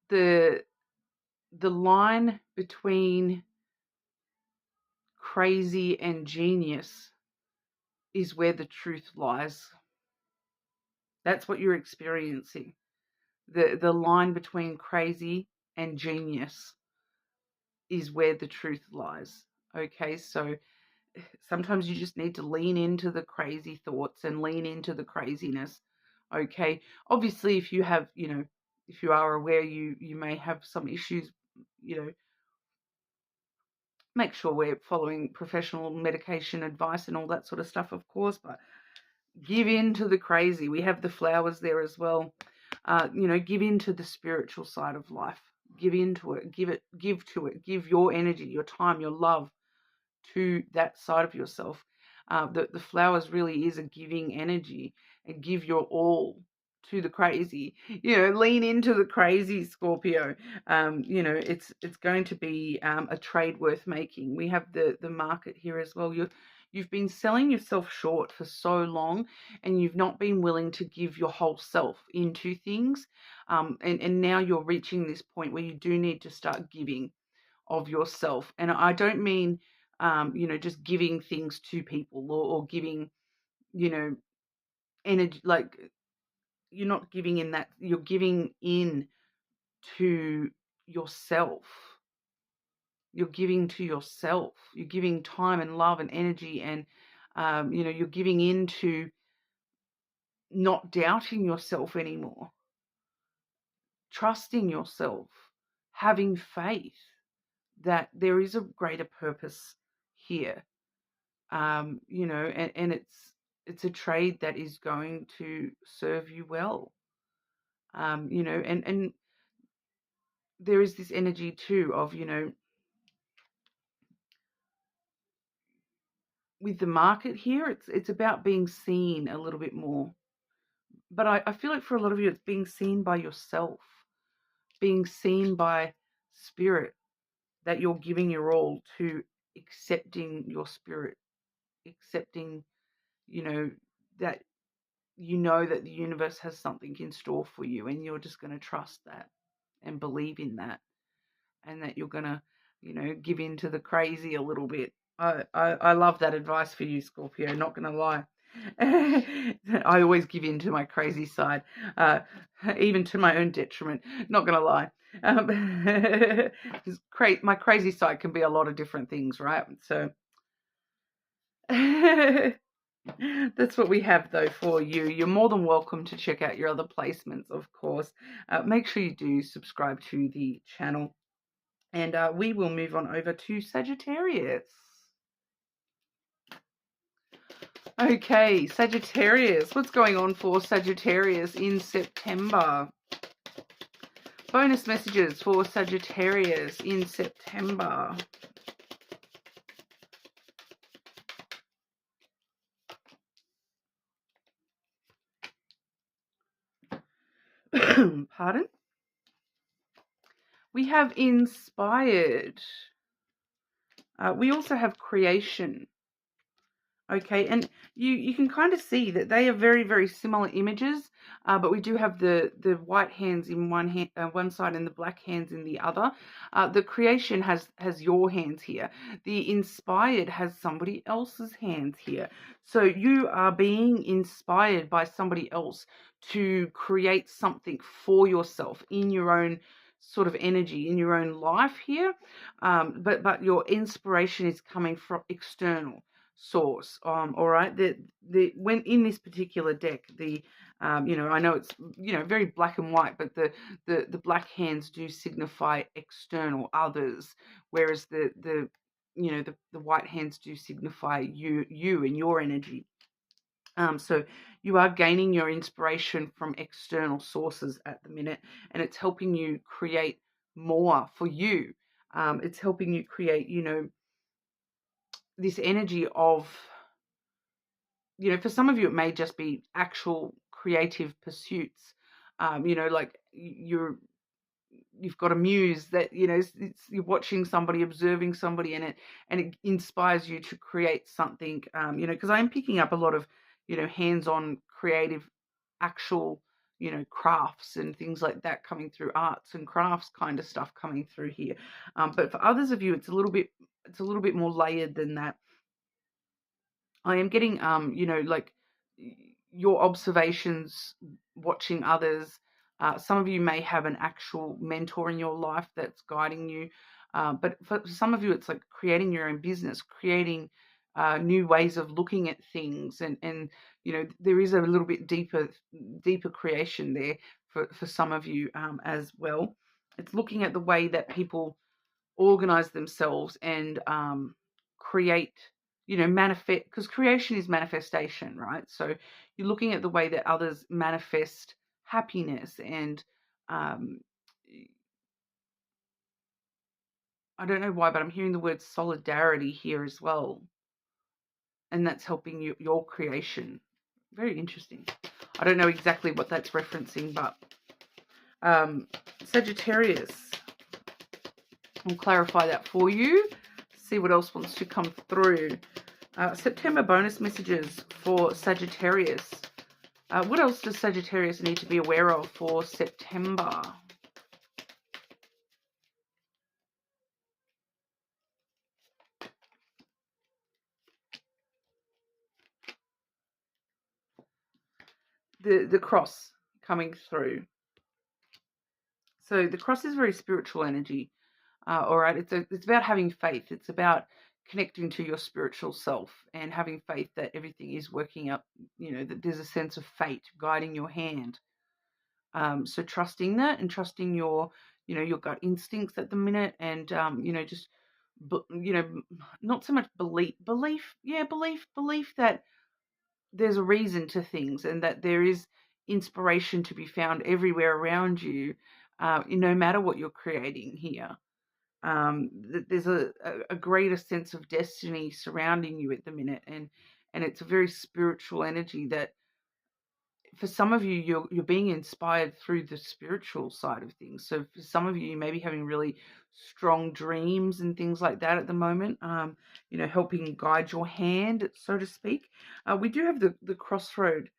[SPEAKER 1] the line between crazy and genius is where the truth lies. That's what you're experiencing. The line between crazy and genius is where the truth lies. Okay, so sometimes you just need to lean into the crazy thoughts and lean into the craziness. Okay, obviously, if you have, if you are aware you may have some issues, make sure we're following professional medication advice and all that sort of stuff, of course, but give in to the crazy. We have the flowers there as well. Give into the spiritual side of life. Give into it. Give to it. Give your energy, your time, your love to that side of yourself. The flowers really is a giving energy, and give your all to the crazy. Lean into the crazy, Scorpio. It's going to be a trade worth making. We have the market here as well. You've been selling yourself short for so long, and you've not been willing to give your whole self into things. And now you're reaching this point where you do need to start giving of yourself. And I don't mean, just giving things to people, or giving, energy. Like, you're not giving in that, you're giving in to yourself. You're giving to yourself. You're giving time and love and energy, and you're giving into not doubting yourself anymore, trusting yourself, having faith that there is a greater purpose here. And it's a trade that is going to serve you well. And there is this energy too of, with the market here, it's about being seen a little bit more. But I feel like for a lot of you, it's being seen by yourself, being seen by spirit, that you're giving your all to, accepting your spirit, accepting, that that the universe has something in store for you, and you're just going to trust that and believe in that, and that you're going to, give in to the crazy a little bit. I love that advice for you, Scorpio, not going to lie. I always give in to my crazy side, even to my own detriment, not going to lie. My crazy side can be a lot of different things, right? So that's what we have, though, for you. You're more than welcome to check out your other placements, of course. Make sure you do subscribe to the channel. And we will move on over to Sagittarius. Okay, Sagittarius. What's going on for Sagittarius in September? Bonus messages for Sagittarius in September. Pardon? We have inspired. We also have creation. Okay, and you can kind of see that they are very, very similar images, but we do have the white hands in one side and the black hands in the other. The creation has your hands here. The inspired has somebody else's hands here. So you are being inspired by somebody else to create something for yourself in your own sort of energy, in your own life here. But your inspiration is coming from external source. All right, when in this particular deck, I know it's very black and white, but the black hands do signify external, others, whereas the white hands do signify you and your energy. So you are gaining your inspiration from external sources at the minute, and it's helping you create more for you. It's helping you create, this energy of, for some of you, it may just be actual creative pursuits. Like you've got a muse that, you're watching somebody, observing somebody, and it inspires you to create something, because I'm picking up a lot of, hands-on creative, actual, crafts and things like that coming through, arts and crafts kind of stuff coming through here. But for others of you, it's a little bit more layered than that. I am getting, like your observations, watching others, Some of you may have an actual mentor in your life that's guiding you. But for some of you, it's like creating your own business, creating new ways of looking at things. And you know, there is a little bit deeper creation there for some of you as well. It's looking at the way that people organize themselves and create, you know, manifest, because creation is manifestation, right? So you're looking at the way that others manifest happiness and um, I don't know why, but I'm hearing the word solidarity here as well. And that's helping you, your creation. Very interesting. I don't know exactly what that's referencing, but Sagittarius, I'll clarify that for you. See what else wants to come through. September bonus messages for Sagittarius. What else does Sagittarius need to be aware of for September? The cross coming through. So the cross is very spiritual energy. All right, it's about having faith. It's about connecting to your spiritual self and having faith that everything is working out. You know, that there's a sense of fate guiding your hand. So trusting that and trusting your, you know, your gut instincts at the minute, and you know, just you know, not so much belief that there's a reason to things and that there is inspiration to be found everywhere around you, no matter what you're creating here. There's a greater sense of destiny surrounding you at the minute, and it's a very spiritual energy that for some of you, you're being inspired through the spiritual side of things. So for some of you, you may be having really strong dreams and things like that at the moment, you know, helping guide your hand, so to speak. We do have the crossroad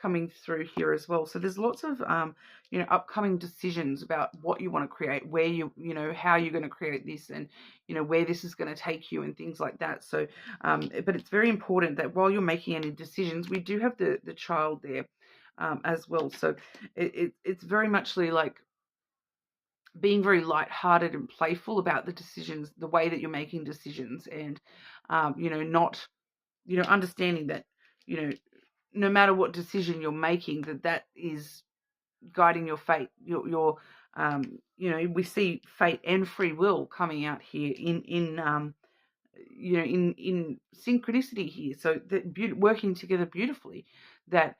[SPEAKER 1] coming through here as well. So there's lots of, you know, upcoming decisions about what you want to create, where you know, how you're going to create this, and, you know, where this is going to take you and things like that. So, but it's very important that while you're making any decisions, we do have the child there. As well. So it's very much like being very lighthearted and playful about the decisions, the way that you're making decisions, and you know, not, you know, understanding that, you know, no matter what decision you're making, that is guiding your fate. Your you know, we see fate and free will coming out here in you know, in synchronicity here. So that working together beautifully. That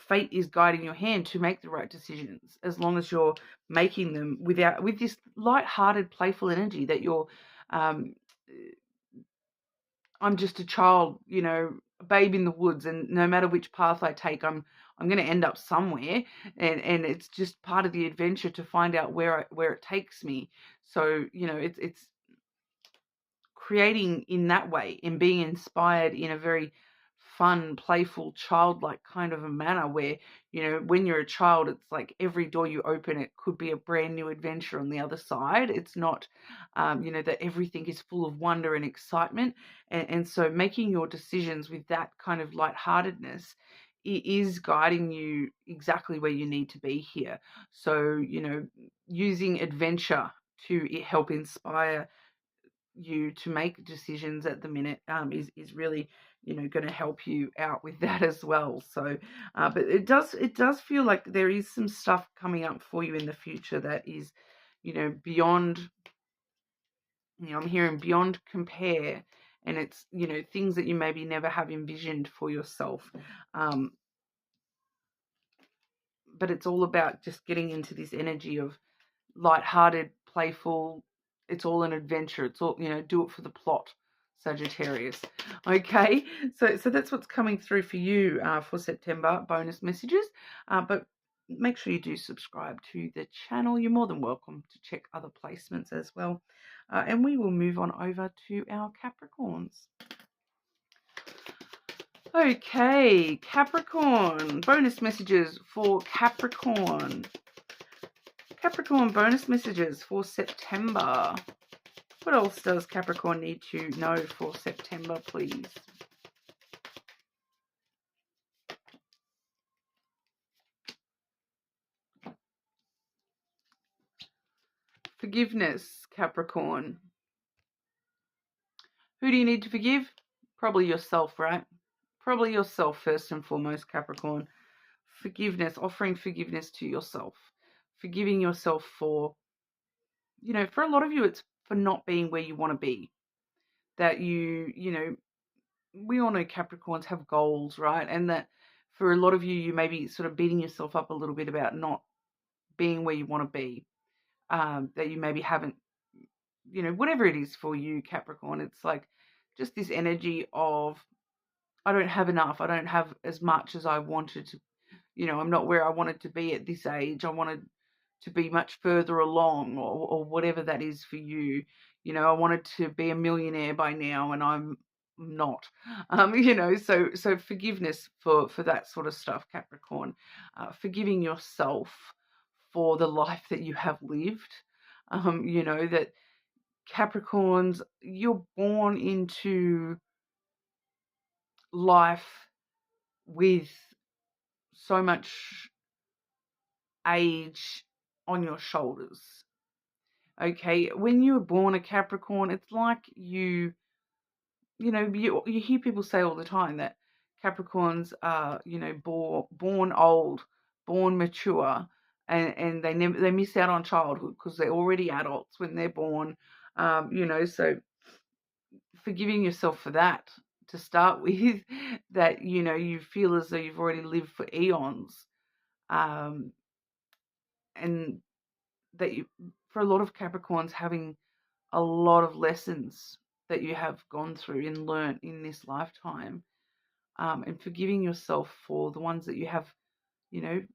[SPEAKER 1] fate is guiding your hand to make the right decisions, as long as you're making them with this light-hearted, playful energy that you're, um, I'm just a child, you know, a babe in the woods, and no matter which path I take, I'm going to end up somewhere, and it's just part of the adventure to find out where it takes me. So, you know, it's creating in that way and being inspired in a very fun, playful, childlike kind of a manner where, you know, when you're a child, it's like every door you open, it could be a brand new adventure on the other side. It's not, you know, that everything is full of wonder and excitement. And so making your decisions with that kind of lightheartedness is guiding you exactly where you need to be here. So, you know, using adventure to help inspire you to make decisions at the minute is really, you know, going to help you out with that as well. So but it does feel like there is some stuff coming up for you in the future that is, you know, beyond, you know, I'm hearing beyond compare, and it's, you know, things that you maybe never have envisioned for yourself, but it's all about just getting into this energy of light-hearted, playful. It's all an adventure. It's all, you know, do it for the plot, Sagittarius. Okay, so that's what's coming through for you for September bonus messages. But make sure you do subscribe to the channel. You're more than welcome to check other placements as well. And we will move on over to our Capricorns. Okay, Capricorn, bonus messages for Capricorn. Capricorn bonus messages for September. What else does Capricorn need to know for September, please? Forgiveness, Capricorn. Who do you need to forgive? Probably yourself, right? Probably yourself first and foremost, Capricorn. Forgiveness, offering forgiveness to yourself. Forgiving yourself for, for a lot of you, it's for not being where you want to be. That we all know Capricorns have goals, right? And that for a lot of you, you may be sort of beating yourself up a little bit about not being where you want to be. That you maybe haven't, whatever it is for you, Capricorn, it's like just this energy of, I don't have enough. I don't have as much as I wanted to. I'm not where I wanted to be at this age. I wanted to be much further along, or whatever that is for you. I wanted to be a millionaire by now, and I'm not. So forgiveness for that sort of stuff, Capricorn. Forgiving yourself for the life that you have lived. That Capricorns, you're born into life with so much age on your shoulders. Okay, when you were born a Capricorn, it's like you hear people say all the time that Capricorns are, born old, born mature, and they miss out on childhood because they're already adults when they're born. So forgiving yourself for that to start with, that you feel as though you've already lived for eons, and that for a lot of Capricorns, having a lot of lessons that you have gone through and learnt in this lifetime, and forgiving yourself for the ones that you have,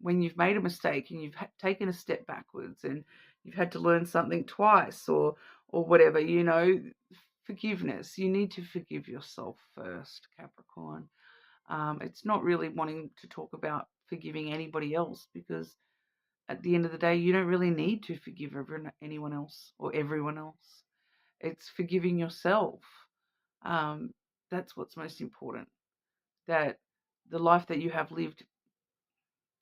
[SPEAKER 1] when you've made a mistake and you've taken a step backwards and you've had to learn something twice or whatever, forgiveness. You need to forgive yourself first, Capricorn. It's not really wanting to talk about forgiving anybody else, because at the end of the day, you don't really need to forgive anyone else or everyone else. It's forgiving yourself. That's what's most important. That the life that you have lived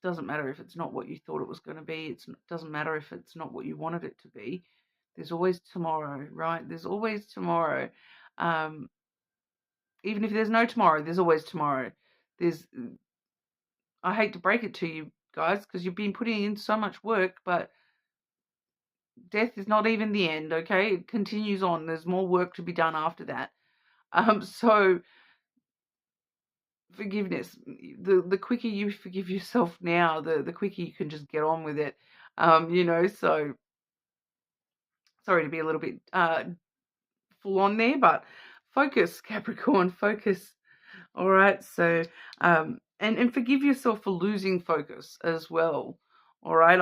[SPEAKER 1] doesn't matter if it's not what you thought it was going to be. It doesn't matter if it's not what you wanted it to be. There's always tomorrow, right? There's always tomorrow. Even if there's no tomorrow, there's always tomorrow. I hate to break it to you guys, because you've been putting in so much work, but death is not even the end, okay? It continues on. There's more work to be done after that. So forgiveness, the quicker you forgive yourself now, the quicker you can just get on with it. So sorry to be a little bit full on there, but focus, Capricorn, focus. All right, so and forgive yourself for losing focus as well. All right,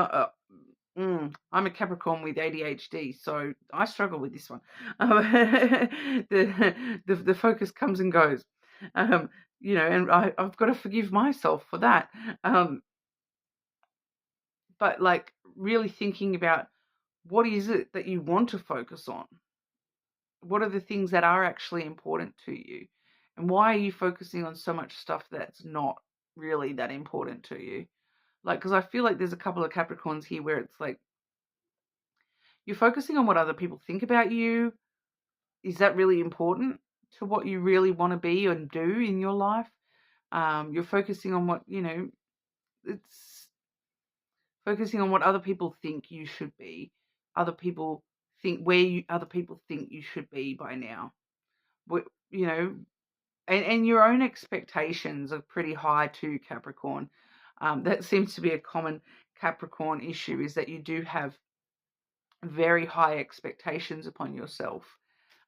[SPEAKER 1] I'm a Capricorn with ADHD, so I struggle with this one. The focus comes and goes, and I've got to forgive myself for that. But like really thinking about, what is it that you want to focus on? What are the things that are actually important to you? And why are you focusing on so much stuff that's not really that important to you? Like, because I feel like there's a couple of Capricorns here where it's like, you're focusing on what other people think about you. Is that really important to what you really want to be and do in your life? You're focusing on what, it's focusing on what other people think you should be. Other people think other people think you should be by now. And your own expectations are pretty high too, Capricorn. That seems to be a common Capricorn issue, is that you do have very high expectations upon yourself.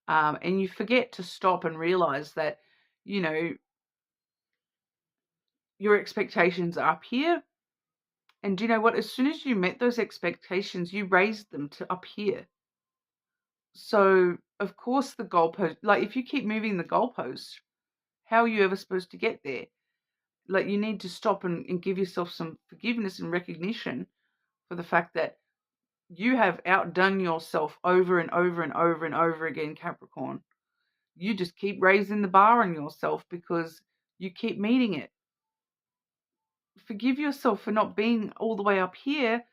[SPEAKER 1] And you forget to stop and realize that, your expectations are up here. And do you know what? As soon as you met those expectations, you raised them to up here. So, of course, the goalpost, like if you keep moving the goalpost, how are you ever supposed to get there? Like, you need to stop and give yourself some forgiveness and recognition for the fact that you have outdone yourself over and over and over and over again, Capricorn. You just keep raising the bar on yourself because you keep meeting it. Forgive yourself for not being all the way up here,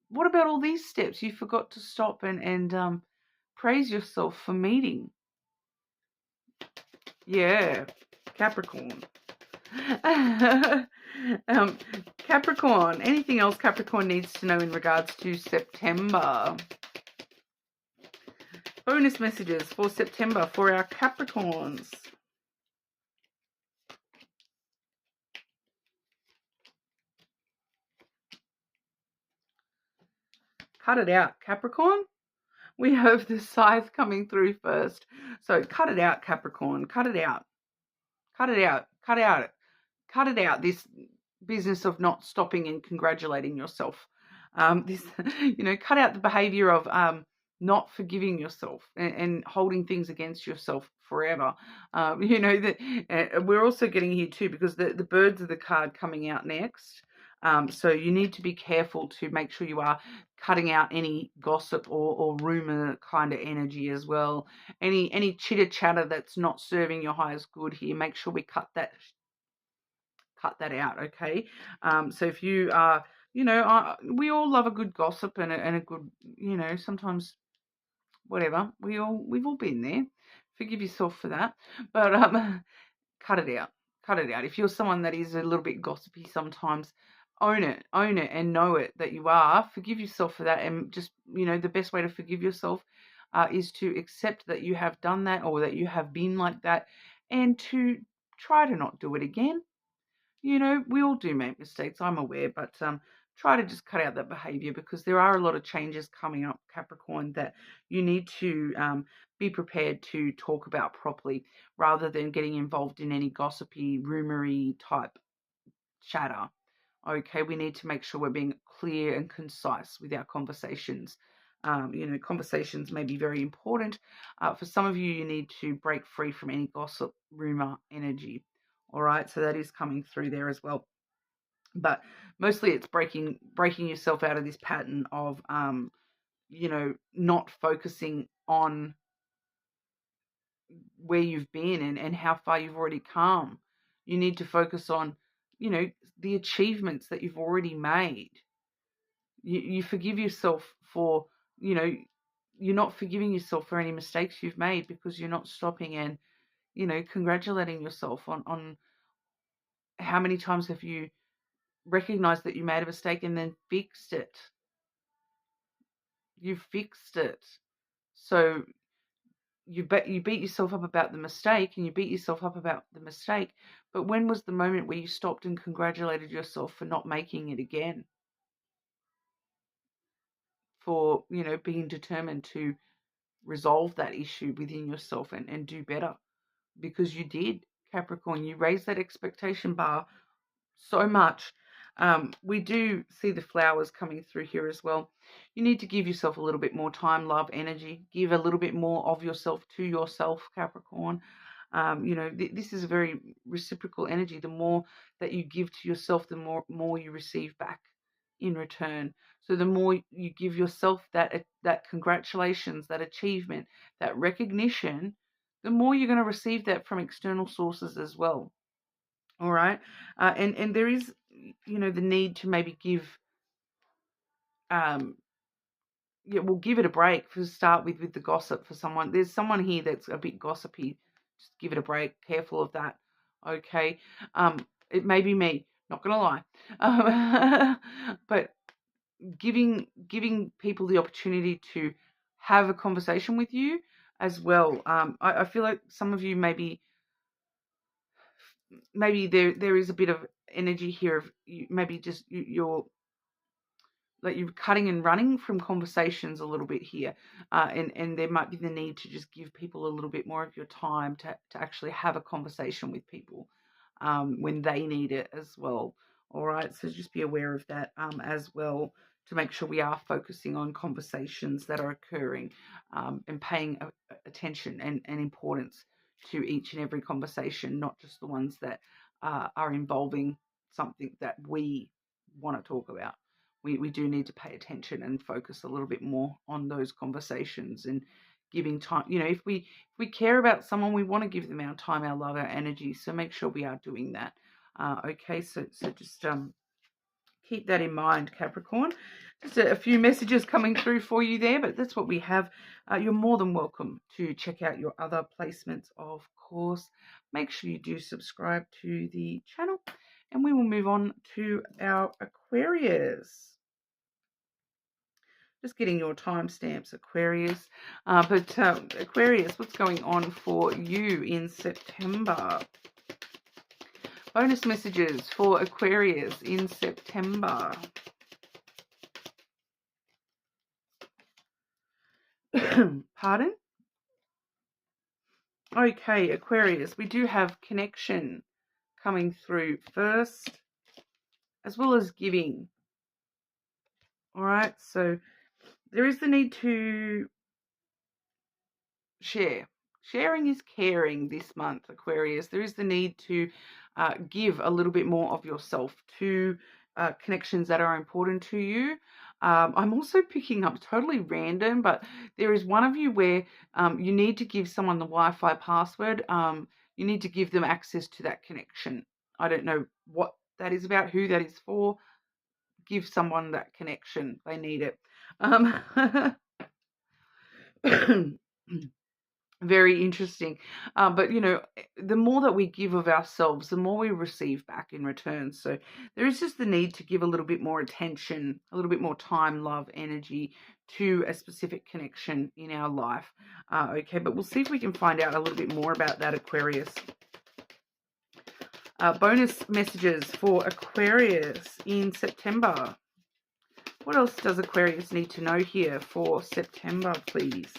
[SPEAKER 1] what about all these steps? You forgot to stop and praise yourself for meeting. Yeah, Capricorn. Capricorn. Anything else Capricorn needs to know in regards to September? Bonus messages for September for our Capricorns. Cut it out, Capricorn. We have the scythe coming through first. So cut it out, Capricorn. Cut it out. Cut it out. Cut out. Cut it out. This business of not stopping and congratulating yourself. Cut out the behavior of not forgiving yourself and holding things against yourself forever. We're also getting here too, because the birds are the card coming out next. So you need to be careful to make sure you are cutting out any gossip or rumor kind of energy as well. Any chitter chatter that's not serving your highest good here, make sure we cut that out, okay? So if you are, we all love a good gossip and a good, sometimes whatever. We've all been there. Forgive yourself for that, but cut it out. Cut it out. If you're someone that is a little bit gossipy sometimes, own it, and know it that you are. Forgive yourself for that, and just, the best way to forgive yourself is to accept that you have done that or that you have been like that, and to try to not do it again. We all do make mistakes, I'm aware, but try to just cut out that behavior, because there are a lot of changes coming up, Capricorn, that you need to be prepared to talk about properly, rather than getting involved in any gossipy, rumory type chatter. Okay, we need to make sure we're being clear and concise with our conversations. Conversations may be very important. For some of you, you need to break free from any gossip, rumor energy. All right, so that is coming through there as well. But mostly it's breaking yourself out of this pattern of, not focusing on where you've been and how far you've already come. You need to focus on, the achievements that you've already made. You forgive yourself for, you're not forgiving yourself for any mistakes you've made, because you're not stopping and, congratulating yourself on how many times have you recognized that you made a mistake and then fixed it. You fixed it. So you beat yourself up about the mistake, and you beat yourself up about the mistake. But when was the moment where you stopped and congratulated yourself for not making it again? For, being determined to resolve that issue within yourself and do better. Because you did, Capricorn. You raised that expectation bar so much. We do see the flowers coming through here as well. You need to give yourself a little bit more time, love, energy. Give a little bit more of yourself to yourself, Capricorn. This is a very reciprocal energy. The more that you give to yourself, the more you receive back in return. So the more you give yourself that congratulations, that achievement, that recognition, the more you're going to receive that from external sources as well. All right. And there is, the need to maybe give, we'll give it a break to start with the gossip for someone. There's someone here that's a bit gossipy. Just give it a break. Careful of that. Okay. It may be me, not going to lie. But giving people the opportunity to have a conversation with you as well. I feel like some of you maybe there is a bit of energy here of you, maybe just you're cutting and running from conversations a little bit here, and there might be the need to just give people a little bit more of your time to actually have a conversation with people when they need it as well. All right, so just be aware of that as well, to make sure we are focusing on conversations that are occurring and paying attention and importance to each and every conversation, not just the ones that are involving something that we want to talk about. We do need to pay attention and focus a little bit more on those conversations and giving time. If we care about someone, we want to give them our time, our love, our energy. So make sure we are doing that. Okay, so just keep that in mind, Capricorn. Just a few messages coming through for you there, but that's what we have. You're more than welcome to check out your other placements, of course. Make sure you do subscribe to the channel, and we will move on to our Aquarius. Just getting your timestamps, Aquarius. Aquarius, what's going on for you in September? Bonus messages for Aquarius in September. Pardon? Okay, Aquarius, we do have connection coming through first, as well as giving. All right, so there is the need to share. Sharing is caring this month, Aquarius. There is the need to give a little bit more of yourself to connections that are important to you. I'm also picking up totally random, but there is one of you where you need to give someone the Wi-Fi password. You need to give them access to that connection. I don't know what that is about, who that is for. Give someone that connection. They need it. Very interesting. But, you know, the more that we give of ourselves, the more we receive back in return. So there is just the need to give a little bit more attention, a little bit more time, love, energy to a specific connection in our life. Okay, but we'll see if we can find out a little bit more about that, Aquarius. Bonus messages for Aquarius in September. What else does Aquarius need to know here for September, please?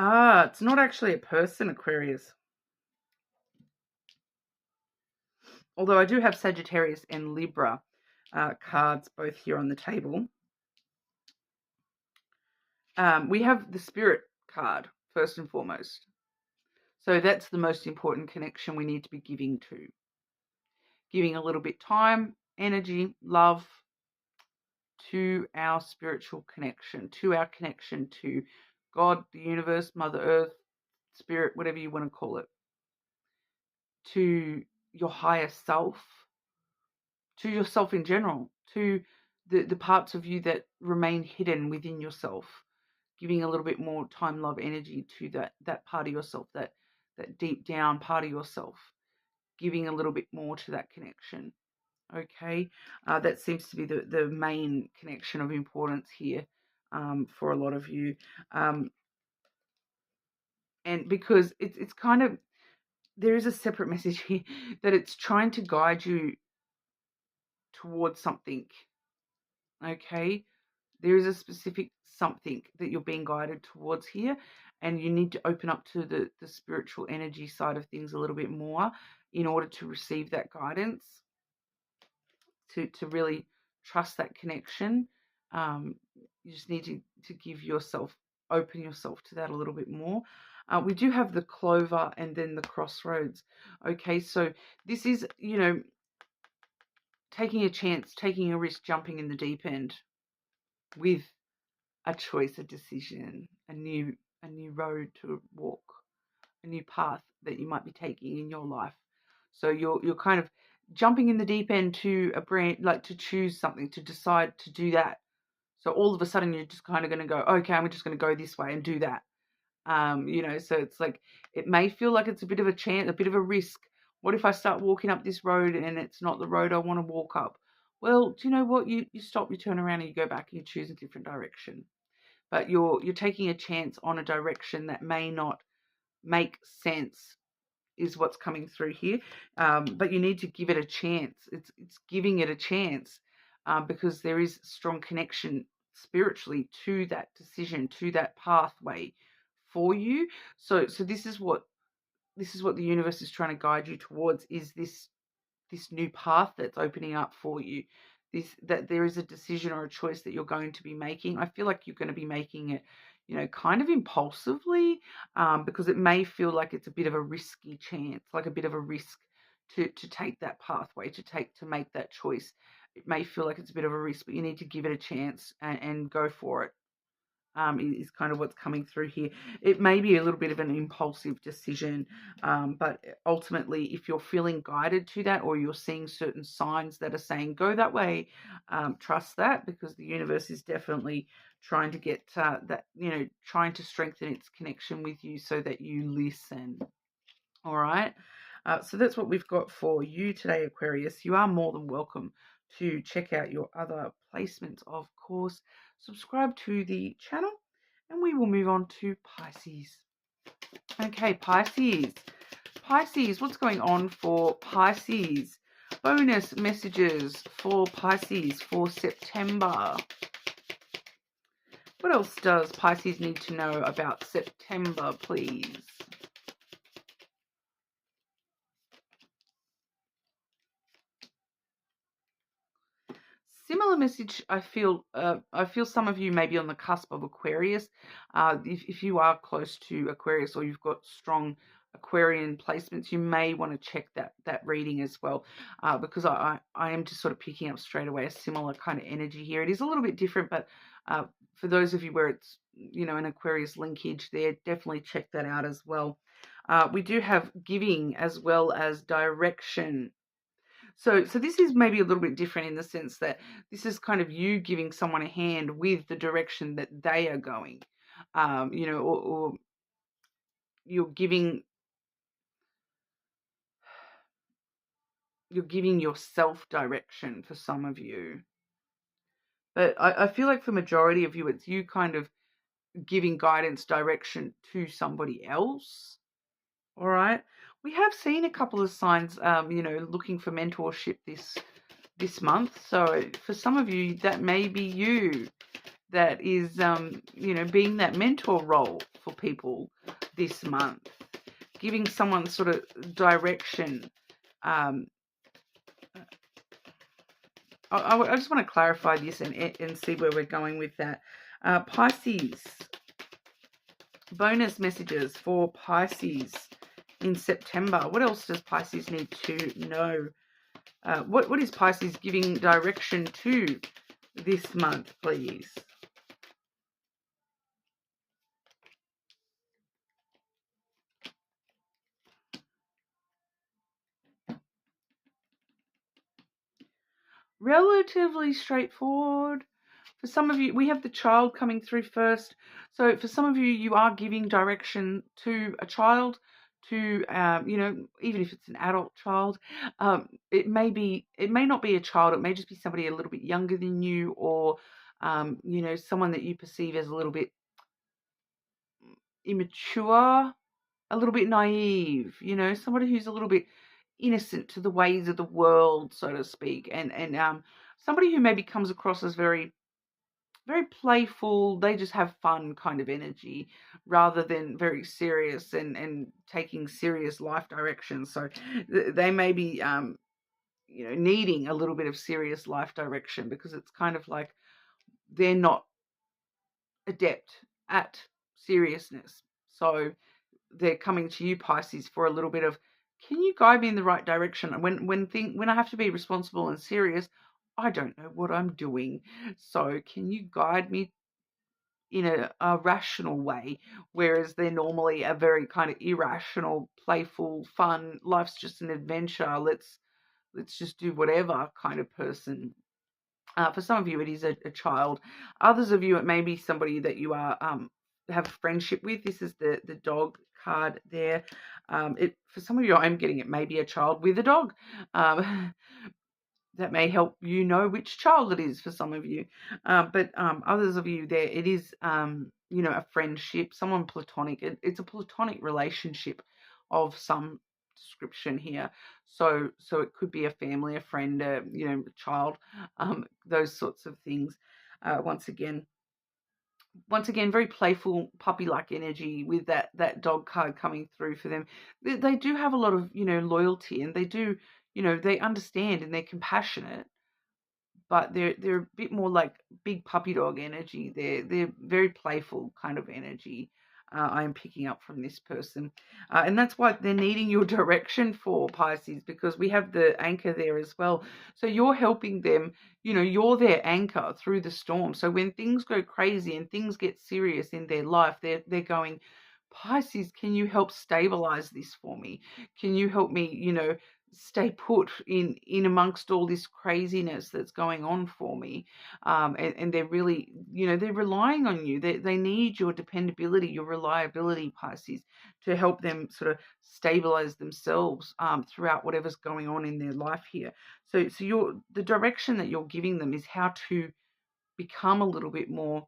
[SPEAKER 1] It's not actually a person, Aquarius. Although I do have Sagittarius and Libra cards both here on the table. We have the Spirit card, first and foremost. So that's the most important connection we need to be giving to. Giving a little bit time, energy, love to our spiritual connection, to our connection to God, the universe, Mother Earth, Spirit, whatever you want to call it. To your higher self, to yourself in general, to the parts of you that remain hidden within yourself, giving a little bit more time, love, energy to that part of yourself, that deep down part of yourself, giving a little bit more to that connection. Okay, that seems to be the main connection of importance here for a lot of you. And because it's kind of, there is a separate message here that it's trying to guide you towards something. Okay, there is a specific something that you're being guided towards here, and you need to open up to the spiritual energy side of things a little bit more in order to receive that guidance, to really trust that connection. You just need to give yourself, open yourself to that a little bit more. We do have the Clover and then the Crossroads. Okay, so this is, you know, taking a chance, taking a risk, jumping in the deep end with a choice, a decision, a new road to walk, a new path that you might be taking in your life. So you're kind of jumping in the deep end to a brand, like to choose something, to decide to do that. So all of a sudden you're just kind of going to go, okay, I'm just going to go this way and do that. You know, so it's like, it may feel like it's a bit of a chance, a bit of a risk. What if I start walking up this road and it's not the road I want to walk up? Well, do you know what? You stop, you turn around and you go back and you choose a different direction. But you're taking a chance on a direction that may not make sense, is what's coming through here. But you need to give it a chance. It's giving it a chance because there is strong connection spiritually to that decision, to that pathway for you. So this is what the universe is trying to guide you towards, is this new path that's opening up for you. That there is a decision or a choice that you're going to be making. I feel like you're going to be making it, you know, kind of impulsively, because it may feel like it's a bit of a risky chance, like a bit of a risk to take that pathway, to make that choice. It may feel like it's a bit of a risk, but you need to give it a chance and go for it. is kind of what's coming through here. It may be a little bit of an impulsive decision, but ultimately, if you're feeling guided to that, or you're seeing certain signs that are saying go that way, trust that, because the universe is definitely trying to get that, trying to strengthen its connection with you so that you listen. All right. So that's what we've got for you today, Aquarius. You are more than welcome to check out your other placements, of course. Subscribe to the channel, and we will move on to Pisces. Okay, Pisces. Pisces, what's going on for Pisces? Bonus messages for Pisces for September. What else does Pisces need to know about September, please? Similar message, I feel. I feel some of you may be on the cusp of Aquarius. If you are close to Aquarius, or you've got strong Aquarian placements, you may want to check that reading as well, because I am just sort of picking up straight away a similar kind of energy here. It is a little bit different, but for those of you where it's an Aquarius linkage there, definitely check that out as well. We do have giving as well as direction. So this is maybe a little bit different in the sense that this is kind of you giving someone a hand with the direction that they are going, or you're giving yourself direction for some of you. But I feel like for majority of you, it's you kind of giving guidance, direction to somebody else. All right. We have seen a couple of signs, looking for mentorship this month. So for some of you, that may be you that is, being that mentor role for people this month, giving someone sort of direction. I just want to clarify this and see where we're going with that. Pisces, bonus messages for Pisces in September. What else does Pisces need to know? What is Pisces giving direction to this month, please? Relatively straightforward. For some of you, we have the child coming through first. So for some of you, you are giving direction to a child, to, even if it's an adult child. It may not be a child. It may just be somebody a little bit younger than you, or, someone that you perceive as a little bit immature, a little bit naive, somebody who's a little bit innocent to the ways of the world, so to speak, and somebody who maybe comes across as very, very playful. They just have fun kind of energy, rather than very serious and taking serious life directions. So they may be, needing a little bit of serious life direction, because it's kind of like they're not adept at seriousness. So they're coming to you, Pisces, for a little bit of, can you guide me in the right direction? When I have to be responsible and serious, I don't know what I'm doing. So can you guide me in a rational way? Whereas they're normally a very kind of irrational, playful, fun, life's just an adventure, let's just do whatever kind of person. For some of you, it is a child. Others of you, it may be somebody that you are have a friendship with. This is the dog card there. For some of you, I'm getting it may be a child with a dog. That may help you know which child it is for some of you. But others of you, there it is, a friendship, someone platonic. It's a platonic relationship of some description here. So it could be a family, a friend, a child, those sorts of things. Once again, very playful, puppy-like energy with that dog card coming through for them. They do have a lot of loyalty, and they do, they understand and they're compassionate, but they're a bit more like big puppy dog energy. They're very playful kind of energy. I am picking up from this person. And that's why they're needing your direction for Pisces, because we have the anchor there as well. So you're helping them, you're their anchor through the storm. So when things go crazy and things get serious in their life, they're going, Pisces, can you help stabilize this for me? Can you help me, stay put in amongst all this craziness that's going on for me? And they're really, they're relying on you. They need your dependability, your reliability, Pisces, to help them sort of stabilize themselves throughout whatever's going on in their life here. So the direction that you're giving them is how to become a little bit more,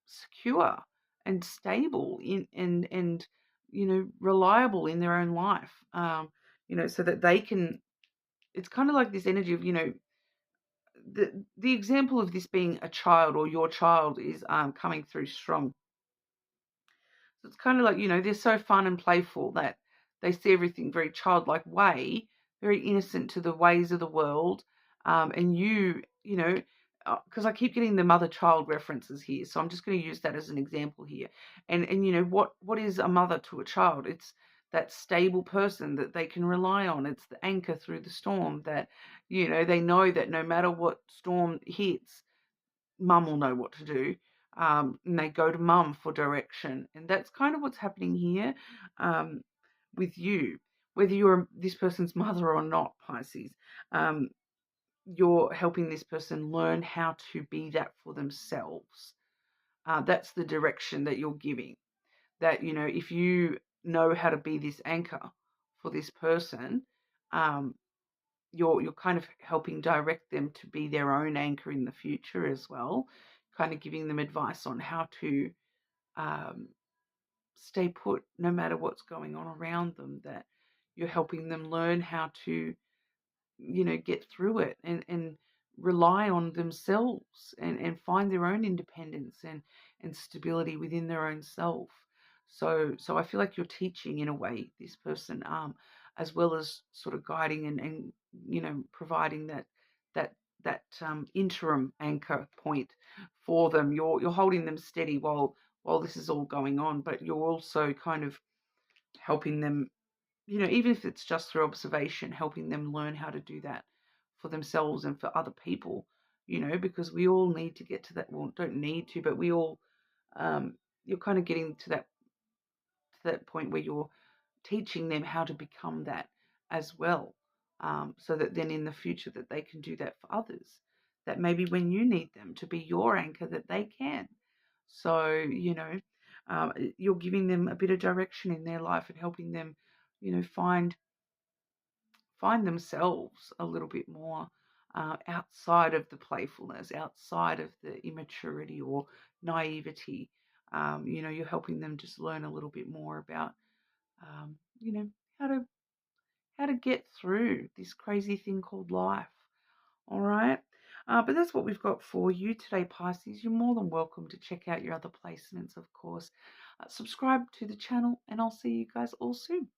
[SPEAKER 1] secure and stable and reliable in their own life. So that they can. It's kind of like this energy of, the example of this being a child or your child is coming through strong. So it's kind of like, they're so fun and playful that they see everything very childlike way, very innocent to the ways of the world. And because I keep getting the mother-child references here, so I'm just going to use that as an example here. And what is a mother to a child? It's that stable person that they can rely on. It's the anchor through the storm that, they know that no matter what storm hits, mum will know what to do. And they go to mum for direction. And that's kind of what's happening here with you, whether you're this person's mother or not, Pisces. You're helping this person learn how to be that for themselves. That's the direction that you're giving. That, if you know how to be this anchor for this person, you're kind of helping direct them to be their own anchor in the future as well, kind of giving them advice on how to stay put no matter what's going on around them, that you're helping them learn how to, get through it and rely on themselves and find their own independence and stability within their own self. So I feel like you're teaching in a way this person, as well as sort of guiding and providing that interim anchor point for them. You're holding them steady while this is all going on, but you're also kind of helping them, even if it's just through observation, helping them learn how to do that for themselves and for other people, because we all need to get to that. Well, don't need to, but we all, you're kind of getting to that point where you're teaching them how to become that as well, so that then in the future that they can do that for others, that maybe when you need them to be your anchor, that they can. So, you're giving them a bit of direction in their life and helping them, find themselves a little bit more outside of the playfulness, outside of the immaturity or naivety. You're helping them just learn a little bit more about, um, you know, how to get through this crazy thing called life. All right. But that's what we've got for you today, Pisces. You're more than welcome to check out your other placements, of course. Subscribe to the channel, and I'll see you guys all soon.